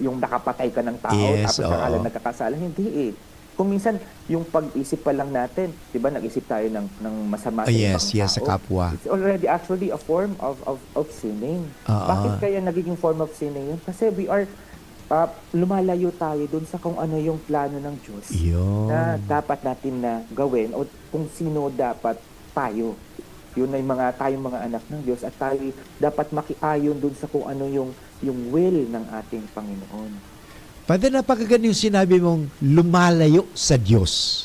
yung nakapatay ka ng tao, Yes, tapos akala nagkakasala. Hindi Kung minsan, yung pag-isip pa lang natin, di ba, nag-isip tayo ng masama sa ibang Yes, sa tao. kapwa. It's already actually a form of sinning. Bakit kaya nagiging form of sinning yun? Kasi we are, lumalayo tayo dun sa kung ano yung plano ng Diyos Yun. na dapat natin na gawin o kung sino dapat tayo. Yun ay tayong mga anak ng Diyos at tayo dapat makiayon dun sa kung ano yung will ng ating Panginoon. Padre, napakaganda yung sinabi mong lumalayo sa Diyos.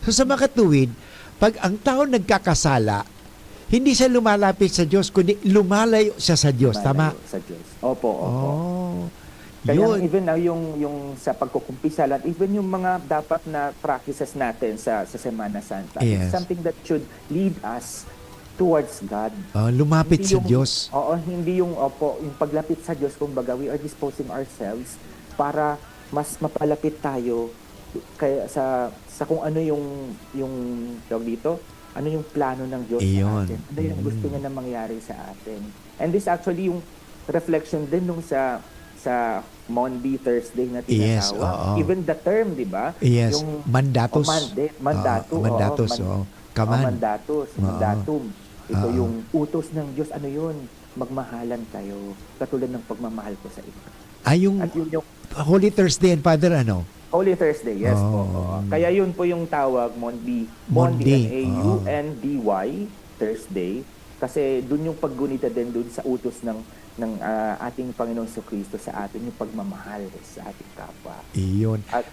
So sa makatuwid, pag ang tao nagkakasala, hindi siya lumalapit sa Diyos, kundi lumalayo siya sa Diyos. Tama? Sa Diyos. Opo. Kaya Yun. even now yung sa pagkukumpisal at even yung mga dapat na practices natin sa Semana Santa, Yes. it's something that should lead us towards God. Lumapit Hindi sa Diyos. Hindi yung paglapit sa Diyos, kumbaga we are disposing ourselves para mas mapalapit tayo kaya sa kung ano yung tawag dito, ano yung plano ng Diyos sa atin. Ano yung gusto niya na mangyari sa atin. And this actually yung reflection din nung sa Maundy Thursday na tinatawag. Even the term, di ba? Yes. Yung mandatus. Mandatus. Mandatus. Mandatum. Ito yung utos ng Diyos. Ano yun? Magmahalan kayo. Katulad ng pagmamahal ko sa iyo. Yung Holy Thursday and Father, Holy Thursday, yes po. Kaya yun po yung tawag, Maundy, Maundy, Thursday. Kasi dun yung paggunita din dun sa utos ng ating Panginoong Jesucristo sa atin, yung pagmamahal sa ating kapwa. Iyon. At,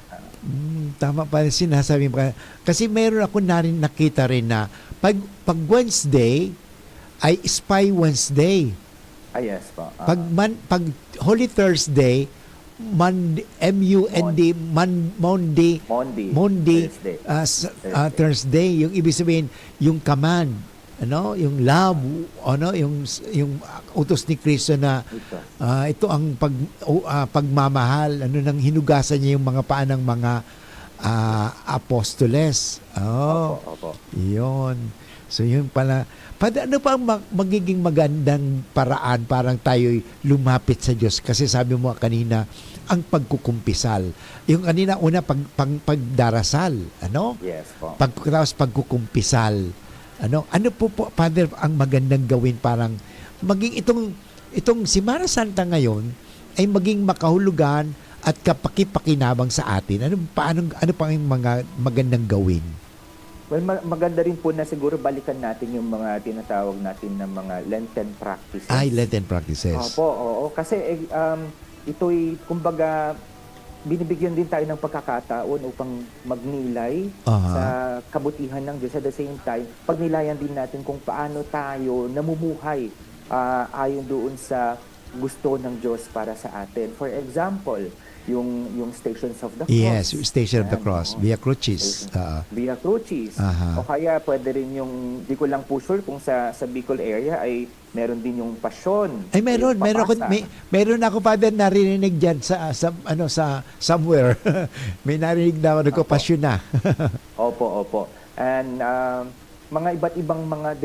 tama pa rin sinasabi mo. Kasi meron ako nakita rin na pag Wednesday ay Spy Wednesday. yes po. Pag Holy Thursday, Monday, Thursday, yung ibig sabihin, yung command, yung love, yung utos ni Kristo na ito ang pagmamahal, nang hinugasan niya yung mga paa ng mga apostoles. Yun. So yun pala. Ano pa ang magiging magandang paraan parang tayo'y lumapit sa Diyos? Kasi sabi mo kanina, ang pagkukumpisal. Yung kanina, una, pagdarasal. Yes po. Tapos pagkukumpisal. Ano po, Father, ang magandang gawin parang maging itong Semana Santa ngayon ay maging makahulugan at kapakipakinabang sa atin. Ano pa ang mga magandang gawin? Well, maganda rin po na siguro balikan natin yung mga tinatawag natin na mga Lenten practices. Lenten practices. Oo. Kasi ito'y, kumbaga, binibigyan din tayo ng pagkakataon upang magnilay sa kabutihan ng Diyos. At the same time, pagnilayan din natin kung paano tayo namumuhay ayon doon sa gusto ng Diyos para sa atin. For example, yung Stations of the Cross. Yes, Station of the Yan, Cross, oo. Via Crucis. Via Crucis. Aha. O kaya pwede rin yung, di ko lang po sure kung sa Bicol area ay meron din yung Pasyon. Ay meron, yung meron ako, papasa. meron ako Father narinig diyan sa somewhere. May narinig na ako nagpapasyon na. Opo. And mga iba't ibang mga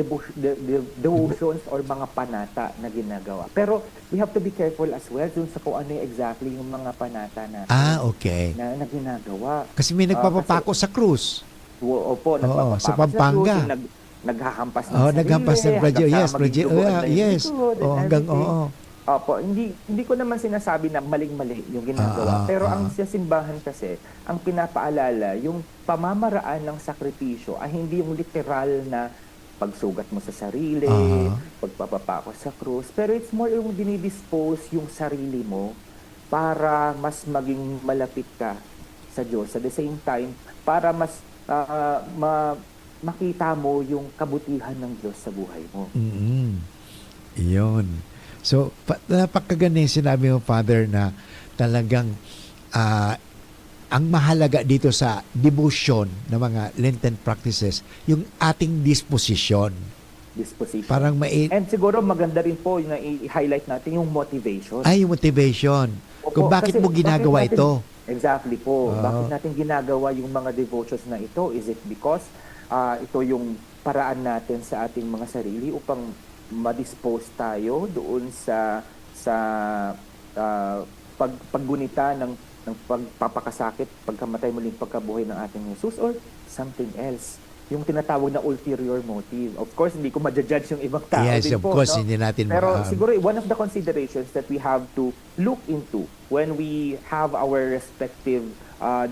devotions or mga panata na ginagawa. Pero we have to be careful as well dun sa kung ano exactly yung mga panata na Okay. na ginagawa. Kasi may nagpapapako sa krus. Opo, Oo, sa Pampanga. Naghahampas ng Naghampas ng Brazil. Yes, Brazil. Yes. Hanggang Opo, hindi ko naman sinasabi na maling-mali yung ginagawa. Pero ang sa simbahan kasi, ang pinapaalala, yung pamamaraan ng sakripisyo ay hindi yung literal na pagsugat mo sa sarili, pagpapapako sa krus. Pero it's more yung dinidispose yung sarili mo para mas maging malapit ka sa Diyos. At the same time, para mas makita mo yung kabutihan ng Diyos sa buhay mo. Iyon. So, napakaganda yung sinabi mo, Father, na talagang ang mahalaga dito sa devotion ng mga Lenten practices, yung ating disposition. Parang And siguro maganda rin po na i-highlight natin yung motivation. Yung motivation. Opo, Kung bakit kasi mo ginagawa bakit natin, ito. Exactly po. Bakit natin ginagawa yung mga devotions na ito? Is it because ito yung paraan natin sa ating mga sarili upang ma-dispose tayo doon sa paggunita ng pagpapakasakit, pagkamatay muling pagkabuhay ng ating Jesus, or something else? Yung tinatawag na ulterior motive. Of course, hindi ko ma-judge yung ibang tao Yes, din of po. course, No? hindi natin Pero siguro, one of the considerations that we have to look into when we have our respective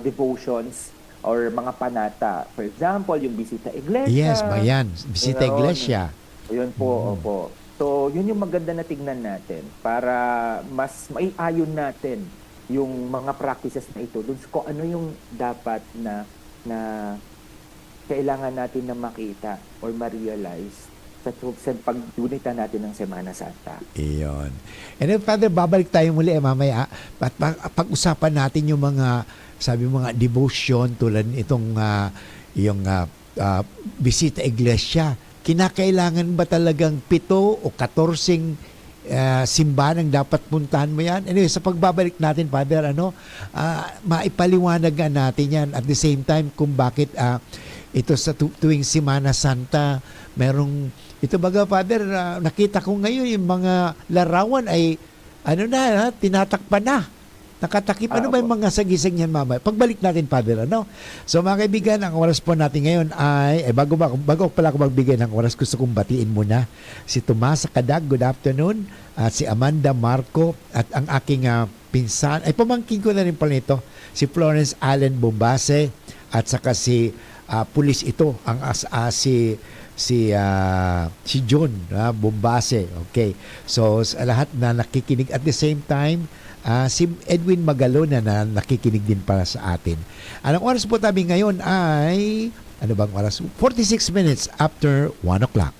devotions or mga panata. For example, yung bisita iglesia. Yes, yan. Bisita iglesia. Yun po, opo. So, yun yung maganda na tignan natin para mas maiayon natin yung mga practices na ito dun sa kung ano yung dapat na kailangan natin na makita or ma-realize sa paggunita natin ng Semana Santa. Iyon. And then, Father, babalik tayo muli mamaya. Pag-usapan natin yung mga, sabi mga devotion tulad itong yung bisita iglesia. Kinakailangan ba talagang 7 o 14 simbahan ang dapat puntahan mo yan? Anyway, sa pagbabalik natin, Father, maipaliwanag natin yan. At the same time, kung bakit ito sa tuwing Semana Santa, merong, ito baga, Father, nakita ko ngayon yung mga larawan ay, tinatakpan na. Nakatakip. Ano ba yung mga sagisag niyan, Mama? Pagbalik natin, Father, So, mga kaibigan, ang oras po natin ngayon ay, bago pala ako magbigay ng oras, gusto kong batiin muna si Tomas Kadag, good afternoon, at si Amanda Marco, at ang aking pinsan, ay pamangkin ko na rin pala nito, si Florence Allen Bombase, at saka si pulis ito, si John Bombase. Okay. So, sa lahat na nakikinig at the same time, si Edwin Magalona na nakikinig din para sa atin. Anong oras po tabi ngayon ay, ano bang oras? 46 minutes after 1 o'clock.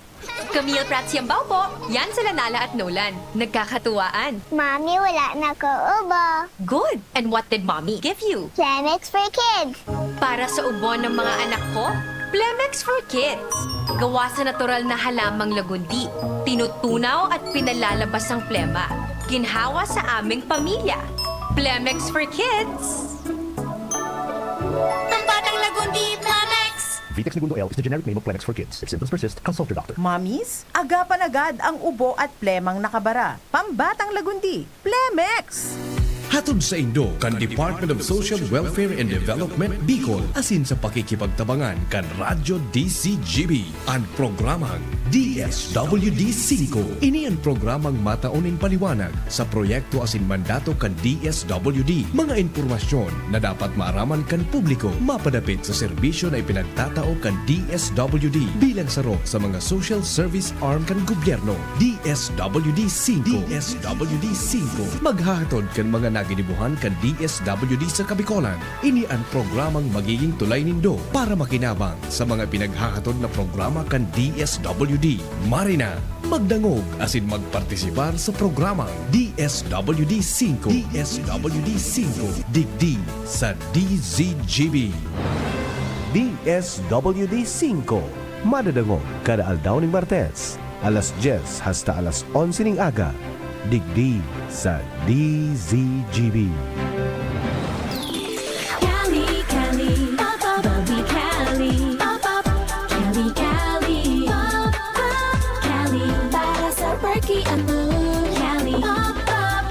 Camille Prats Yambaw po. Yan sila Nala at Nolan. Nagkakatuwaan. Mommy, wala na ko ubo. Good. And what did Mommy give you? Plemex for kids. Para sa ubo ng mga anak ko, Plemex for Kids. Gawa sa natural na halamang lagundi. Tinutunaw at pinalalabas ang plema. Ginhawa sa aming pamilya. Plemex for Kids. Pambatang lagundi, Plemex! Vitex Segundo L is the generic name of Plemex for kids. If symptoms persist, consult your doctor. Mommies, agapan agad ang ubo at plemang nakabara. Pambatang lagundi, Plemex! Hatod sa Indo kan Department of Social Welfare and Development Bicol asin sa pakikipagtabangan kan Radyo DCGB ang programang DSWD5. Ini ang programang mataunin paliwanag sa proyekto asin mandato kan DSWD. Mga impormasyon na dapat maaraman kan publiko mapadapit sa serbisyo na ipinagtatao kan DSWD bilang saro sa mga social service arm kan gobyerno. DSWD5. DSWD5. Maghahatod kan mga naginibuhan kan DSWD sa Kabikolan. Ini ang programang magiging tulay nindo para makinabang sa mga pinaghahatod na programa kan DSWD. Marina, magdangog asin magpartisipar sa programang DSWD 5. DSWD 5. Digdi sa DZGB. DSWD 5. Madadangog kada aldaw ng Martes, alas 10 hasta alas 11 ng aga. Digdi sa DZGB. Cali, Cali, pop up, bubbly Cali, pop up, Cali, Cali, pop up, Cali, para sa perky at mood, Cali, pop up,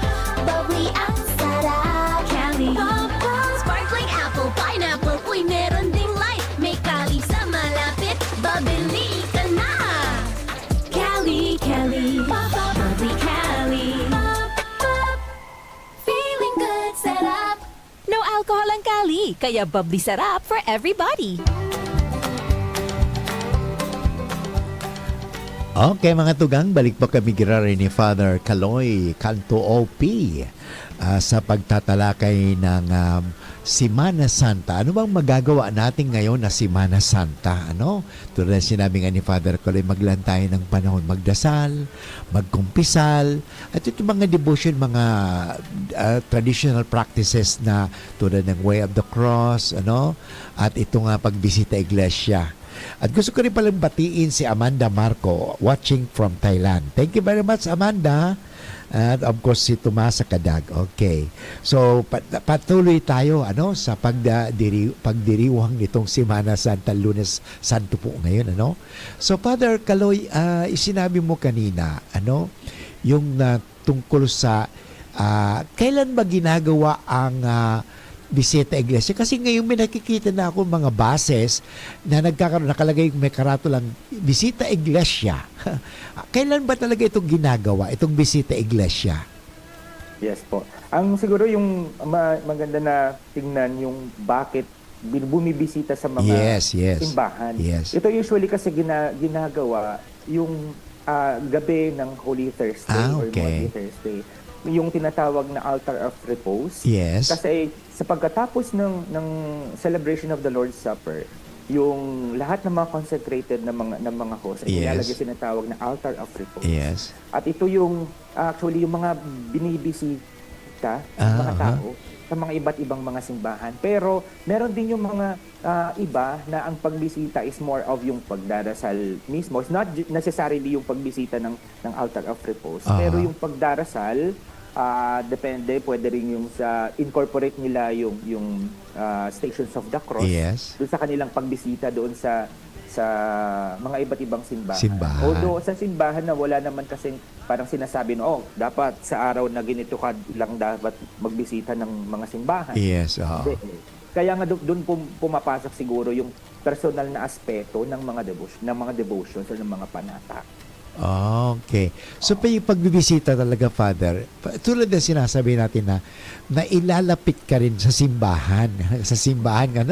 bubbly at sarap, Cali, pop up, sparkling apple, pineapple, uy meron ding light, may Cali sa malapit, babili ka na. Cali, Cali, pop up, bubbly Cali, pop up, feeling good, sarap. No alcohol ang Cali, kaya bubbly sarap for everybody. Okay mga tugang, balik po kami girari ni Father Caloy Canto OP sa pagtatalakay ng Semana Santa. Ano bang magagawa natin ngayon na Semana Santa? Ano? Tulad na sinabi nga ni Father Caloy, maglaan tayo ng panahon magdasal, magkumpisal, at ito mga devotion, mga traditional practices na tulad ng Way of the Cross, ano? At ito nga pagbisita iglesia. At gusto ko rin palang batiin si Amanda Marco watching from Thailand. Thank you very much, Amanda. At of course si Tomasa Kadag. Okay. So patuloy tayo sa pagdiriwang nitong Semana Santa, Lunes Santo po ngayon, ano? So Father Caloy, isinabi mo kanina, yung tungkol sa kailan ba ginagawa ang bisita iglesia? Kasi ngayon may nakikita na ako mga bases na nakalagay may karatulang bisita iglesia. Kailan ba talaga itong ginagawa, itong bisita iglesia? Yes po. Ang siguro yung maganda na tingnan yung bakit bumibisita sa mga simbahan. Yes. Ito usually kasi ginagawa yung gabi ng Holy Thursday or Maundy Thursday. Yung tinatawag na altar of repose. Yes. Kasi sa pagkatapos ng celebration of the Lord's Supper, yung lahat ng mga consecrated na mga host ay nilalagay sinatawag na altar of repose. Yes. At ito yung actually yung mga binibisita mga tao sa mga iba't ibang mga simbahan. Pero meron din yung mga iba na ang pagbisita is more of yung pagdarasal mismo. It's not necessarily yung pagbisita ng altar of repose. Pero yung pagdarasal, depende, pwede rin yung sa incorporate nila yung Stations of the Cross doon sa kanilang pagbisita doon sa mga iba't ibang simbahan. Although sa simbahan na wala naman kasing parang sinasabi dapat sa araw na ganito ka lang dapat magbisita ng mga simbahan. Yes. Kaya nga doon pumapasok siguro yung personal na aspeto ng mga devotions or ng mga panata. Okay. So yung pagbibisita talaga, Father, tulad na sinasabi natin na ilalapit ka rin sa simbahan. Sa simbahan,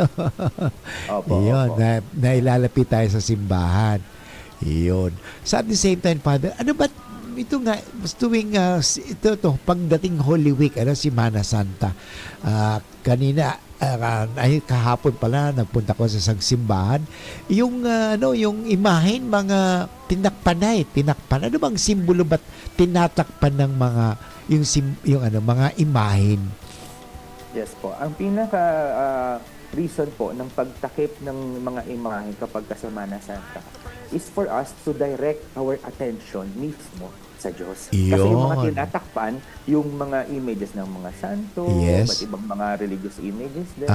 Iyon, na ilalapit tayo sa simbahan. Iyon. So at the same time, Father, ano ba ito nga, tuwing pagdating Holy Week, Semana Santa, kanina, ay kahapon pala nagpunta ko sa isang simbahan, yung imahen, mga tinakpan, ano bang simbolo ba't tinatakpan ng mga mga imahen? Yes po, ang pinaka reason po ng pagtakip ng mga imahen kapag Semana Santa is for us to direct our attention mismo sa Diyos. Kasi yung mga tinatakpan, yung mga images ng mga santo, ba't ibang mga religious images din.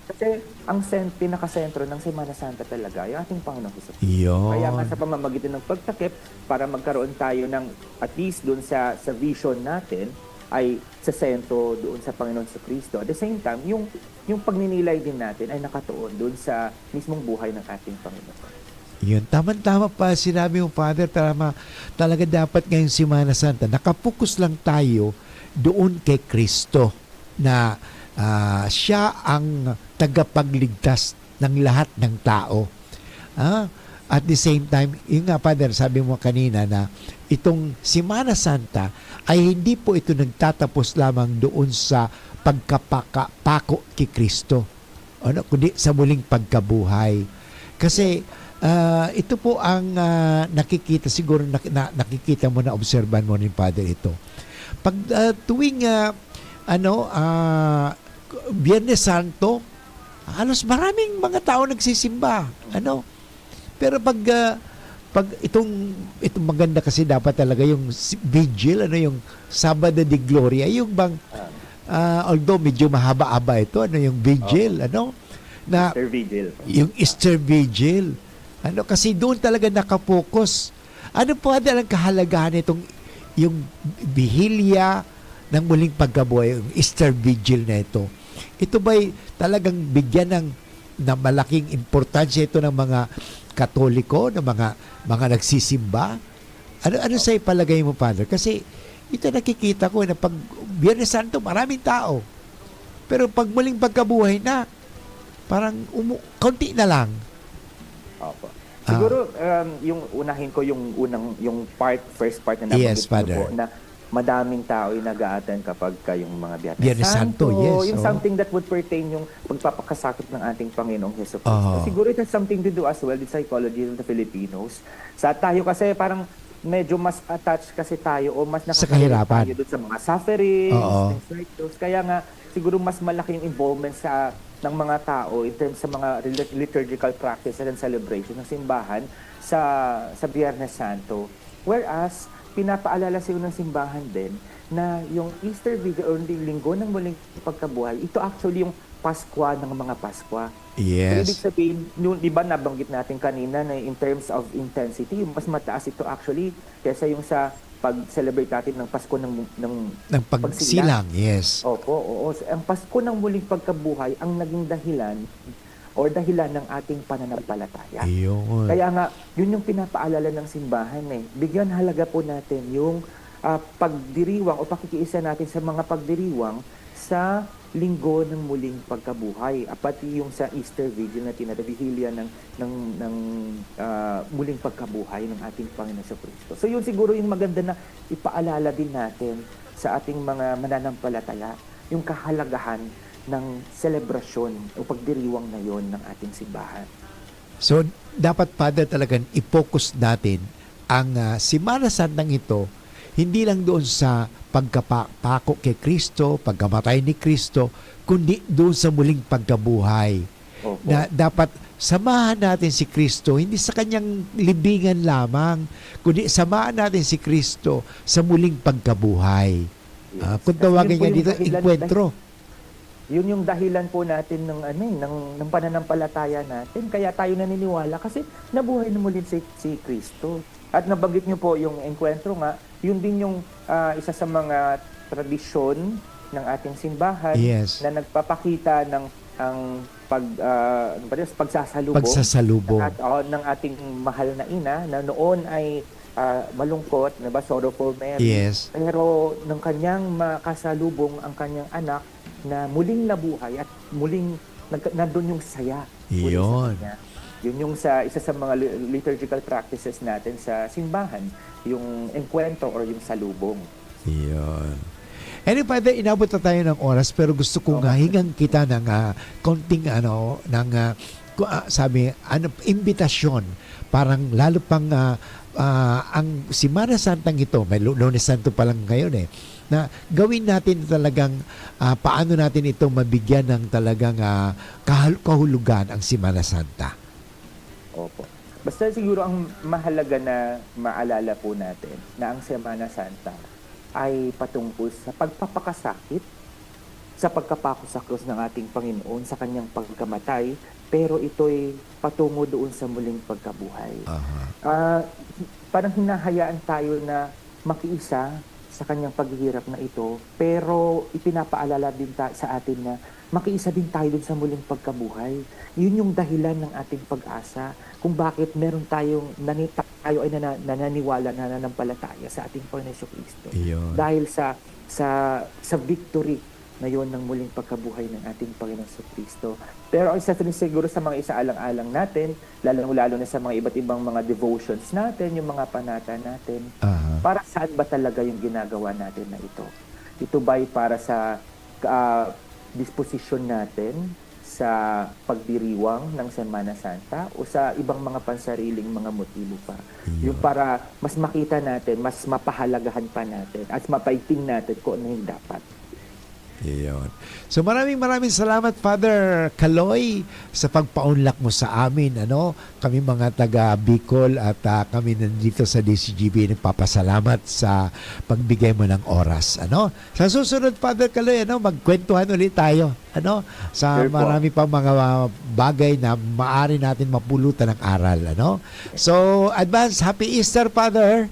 Kasi ang pinakasentro ng Semana Santa talaga, yung ating Panginoong Hesus. Kaya nga sa pamamagitan ng pagtakip, para magkaroon tayo ng, at least doon sa vision natin, ay sa sentro doon sa Panginoon sa Kristo. At the same time, yung pagninilay din natin ay nakatuon doon sa mismong buhay ng ating Panginoon. Yun, tama-tama pa sinabi mo, Father, talaga dapat ngayong Semana Santa, nakapokus lang tayo doon kay Kristo na siya ang tagapagligtas ng lahat ng tao. At the same time, yun nga, Father, sabi mo kanina na itong Semana Santa ay hindi po ito nagtatapos lamang doon sa pagkapako kay Kristo, kundi sa muling pagkabuhay. Kasi ito po ang nakikita, siguro nakikita mo na, obserban mo ni Father ito. Pag tuwing Biyernes Santo, halos maraming mga tao nagsisimba. Pero pag itong maganda kasi dapat talaga yung vigil, yung Sabado de Gloria, yung bang although medyo mahaba-haba ito, yung vigil, na Easter Vigil. yung Easter Vigil. Kasi doon talaga nakapokus. Ano po ang kahalagahan nitong yung bihilya ng muling pagkabuhay, yung Easter Vigil na ito? Ito ba'y talagang bigyan ng malaking importansya ito ng mga Katoliko, ng mga nagsisimba? Ano sa ipalagay mo, Father? Kasi ito nakikita ko na pag Biyernes Santo, maraming tao. Pero pag muling pagkabuhay na, parang kaunti na lang. Opo. Siguro yung unahin ko yung first part na nabanggit Yes, Father. po, na madaming tao ay nag-a-attend kapag yung mga Biyernes Santo, yes, yung something that would pertain yung pagpapakasakit ng ating Panginoong Hesus Kristo. Siguro it has something to do as well with psychology of the Filipinos. Sa tayo kasi parang medyo mas attached kasi tayo o mas Sa kahirapan. tayo doon sa mga sufferings, things like those. Kaya nga siguro mas malaki yung involvement ng mga tao in terms sa mga liturgical practice and celebration ng simbahan sa Biyernes Santo. Whereas, pinapaalala sa ng simbahan din na yung Easter Vigil o linggo ng muling pagkabuhay, ito actually yung Paskwa ng mga Paskwa. Yes. So, ibig sabihin, di ba nabanggit natin kanina na in terms of intensity, mas mataas ito actually kaysa yung sa pag-celebrate natin ng Pasko ng pagsilang, yes. Opo, oo. Ang Pasko ng muling pagkabuhay ang naging dahilan ng ating pananampalataya. Ayun. Kaya nga, yun yung pinapaalala ng simbahan Bigyan halaga po natin yung pagdiriwang o pakikiisa natin sa mga pagdiriwang sa linggo ng muling pagkabuhay. Pati yung sa Easter Vigil na tinadabihilya ng muling pagkabuhay ng ating Panginoon sa Kristo. So yun siguro yung maganda na ipaalala din natin sa ating mga mananampalataya, yung kahalagahan ng selebrasyon o pagdiriwang na yon ng ating simbahan. So, dapat, Father, talagang i-focus natin ang Semana Santang ito, hindi lang doon sa pagkapako kay Kristo, pagkamatay ni Kristo, kundi doon sa muling pagkabuhay. Opo. Na dapat samahan natin si Kristo, hindi sa kanyang libingan lamang, kundi samahan natin si Kristo sa muling pagkabuhay. Yes. Kung tawagin niya Kasi yun po dito, yung dahilan- enkwentro. Yun yung dahilan po natin ng pananampalataya natin. Kaya tayo naniniwala kasi nabuhay na muli si Kristo. At nabanggit niyo po yung enkwentro nga, yun din yung isa sa mga tradisyon ng ating simbahan Yes. na nagpapakita ng pagsasalubong, Pagsasalubong. ng ating mahal na ina na noon ay malungkot, sorrowful Mary. Yes. Pero nung kanyang makasalubong ang kanyang anak na muling nabuhay at muling nandun yung saya. muli sa Iyon. kanya. Yun yung isa sa mga liturgical practices natin sa simbahan, yung enkwentro or yung salubong. Iyon. Anyway, Father, inabot na tayo ng oras pero gusto ko nga hingang kita ng konting imbitasyon. Parang lalo pang ang Semana Santang ito, may Lunes Santo pa lang ngayon na gawin natin talagang paano natin ito mabigyan ng talagang kahulugan ang Semana Santa. Opo. Basta siguro ang mahalaga na maalala po natin na ang Semana Santa ay patungkol sa pagpapakasakit, sa pagkapako sa krus ng ating Panginoon sa kanyang pagkamatay, pero ito'y patungo doon sa muling pagkabuhay. Parang hinahayaan tayo na makiisa sa kanyang paghihirap na ito, pero ipinapaalala din sa atin na makiisa din tayo dun sa muling pagkabuhay. Yun yung dahilan ng ating pag-asa kung bakit meron tayo ay nananiwala, nananampalataya sa ating Panginoon Kristo. Dahil sa victory na yun ng muling pagkabuhay ng ating Panginoon Kristo. Pero ang isa rin siguro sa mga isaalang-alang natin, lalo na sa mga iba't ibang mga devotions natin, yung mga panata natin, para saan ba talaga yung ginagawa natin na ito? Ito ba'y para sa disposition natin sa pagdiriwang ng Semana Santa o sa ibang mga pansariling mga motibo pa. Yung para mas makita natin, mas mapahalagahan pa natin at mapaiting natin kung ano yung dapat. Iyon. So maraming salamat Father Caloy sa pagpaunlak mo sa amin, ano? Kami mga taga Bicol at kami nandito sa DCGB nagpapasalamat sa pagbigay mo ng oras, ano? Sa susunod Father Caloy, ano, magkwentuhan ulit tayo, ano? Sa Sure po. marami pang mga bagay na maari natin mapulutan ng aral, ano? So, advance happy Easter Father.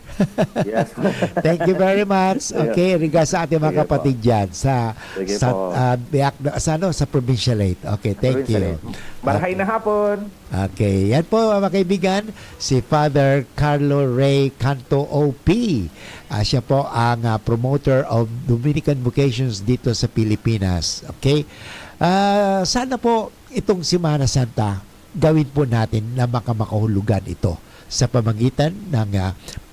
Yes. Thank you very much. Okay, regards sa ating mga Sige po. kapatid diyan sa Sige sa po. sa provincialate. Okay, thank you. Marahay na hapon. Okay, yan po mga kaibigan, si Father Carlo Ray Canto OP. Siya po ang promoter of Dominican Vocations dito sa Pilipinas. Okay? Sana po itong Semana Santa gawin po natin na makamakahulugan ito sa pamagitan ng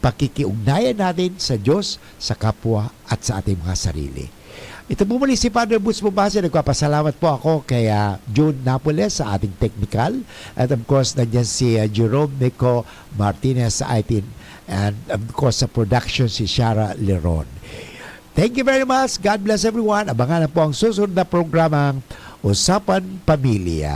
pakikiugnayan natin sa Diyos, sa kapwa at sa ating mga sarili. Ito po muli si Father Boots Bubase. Nagpapasalamat po ako kay June Napoles sa ating technical. At of course, nandiyan si Jerome Nico Martinez sa IT. And of course, sa production si Shara Leron. Thank you very much. God bless everyone. Abangan na po ang susunod na programang Usapan Pamilya.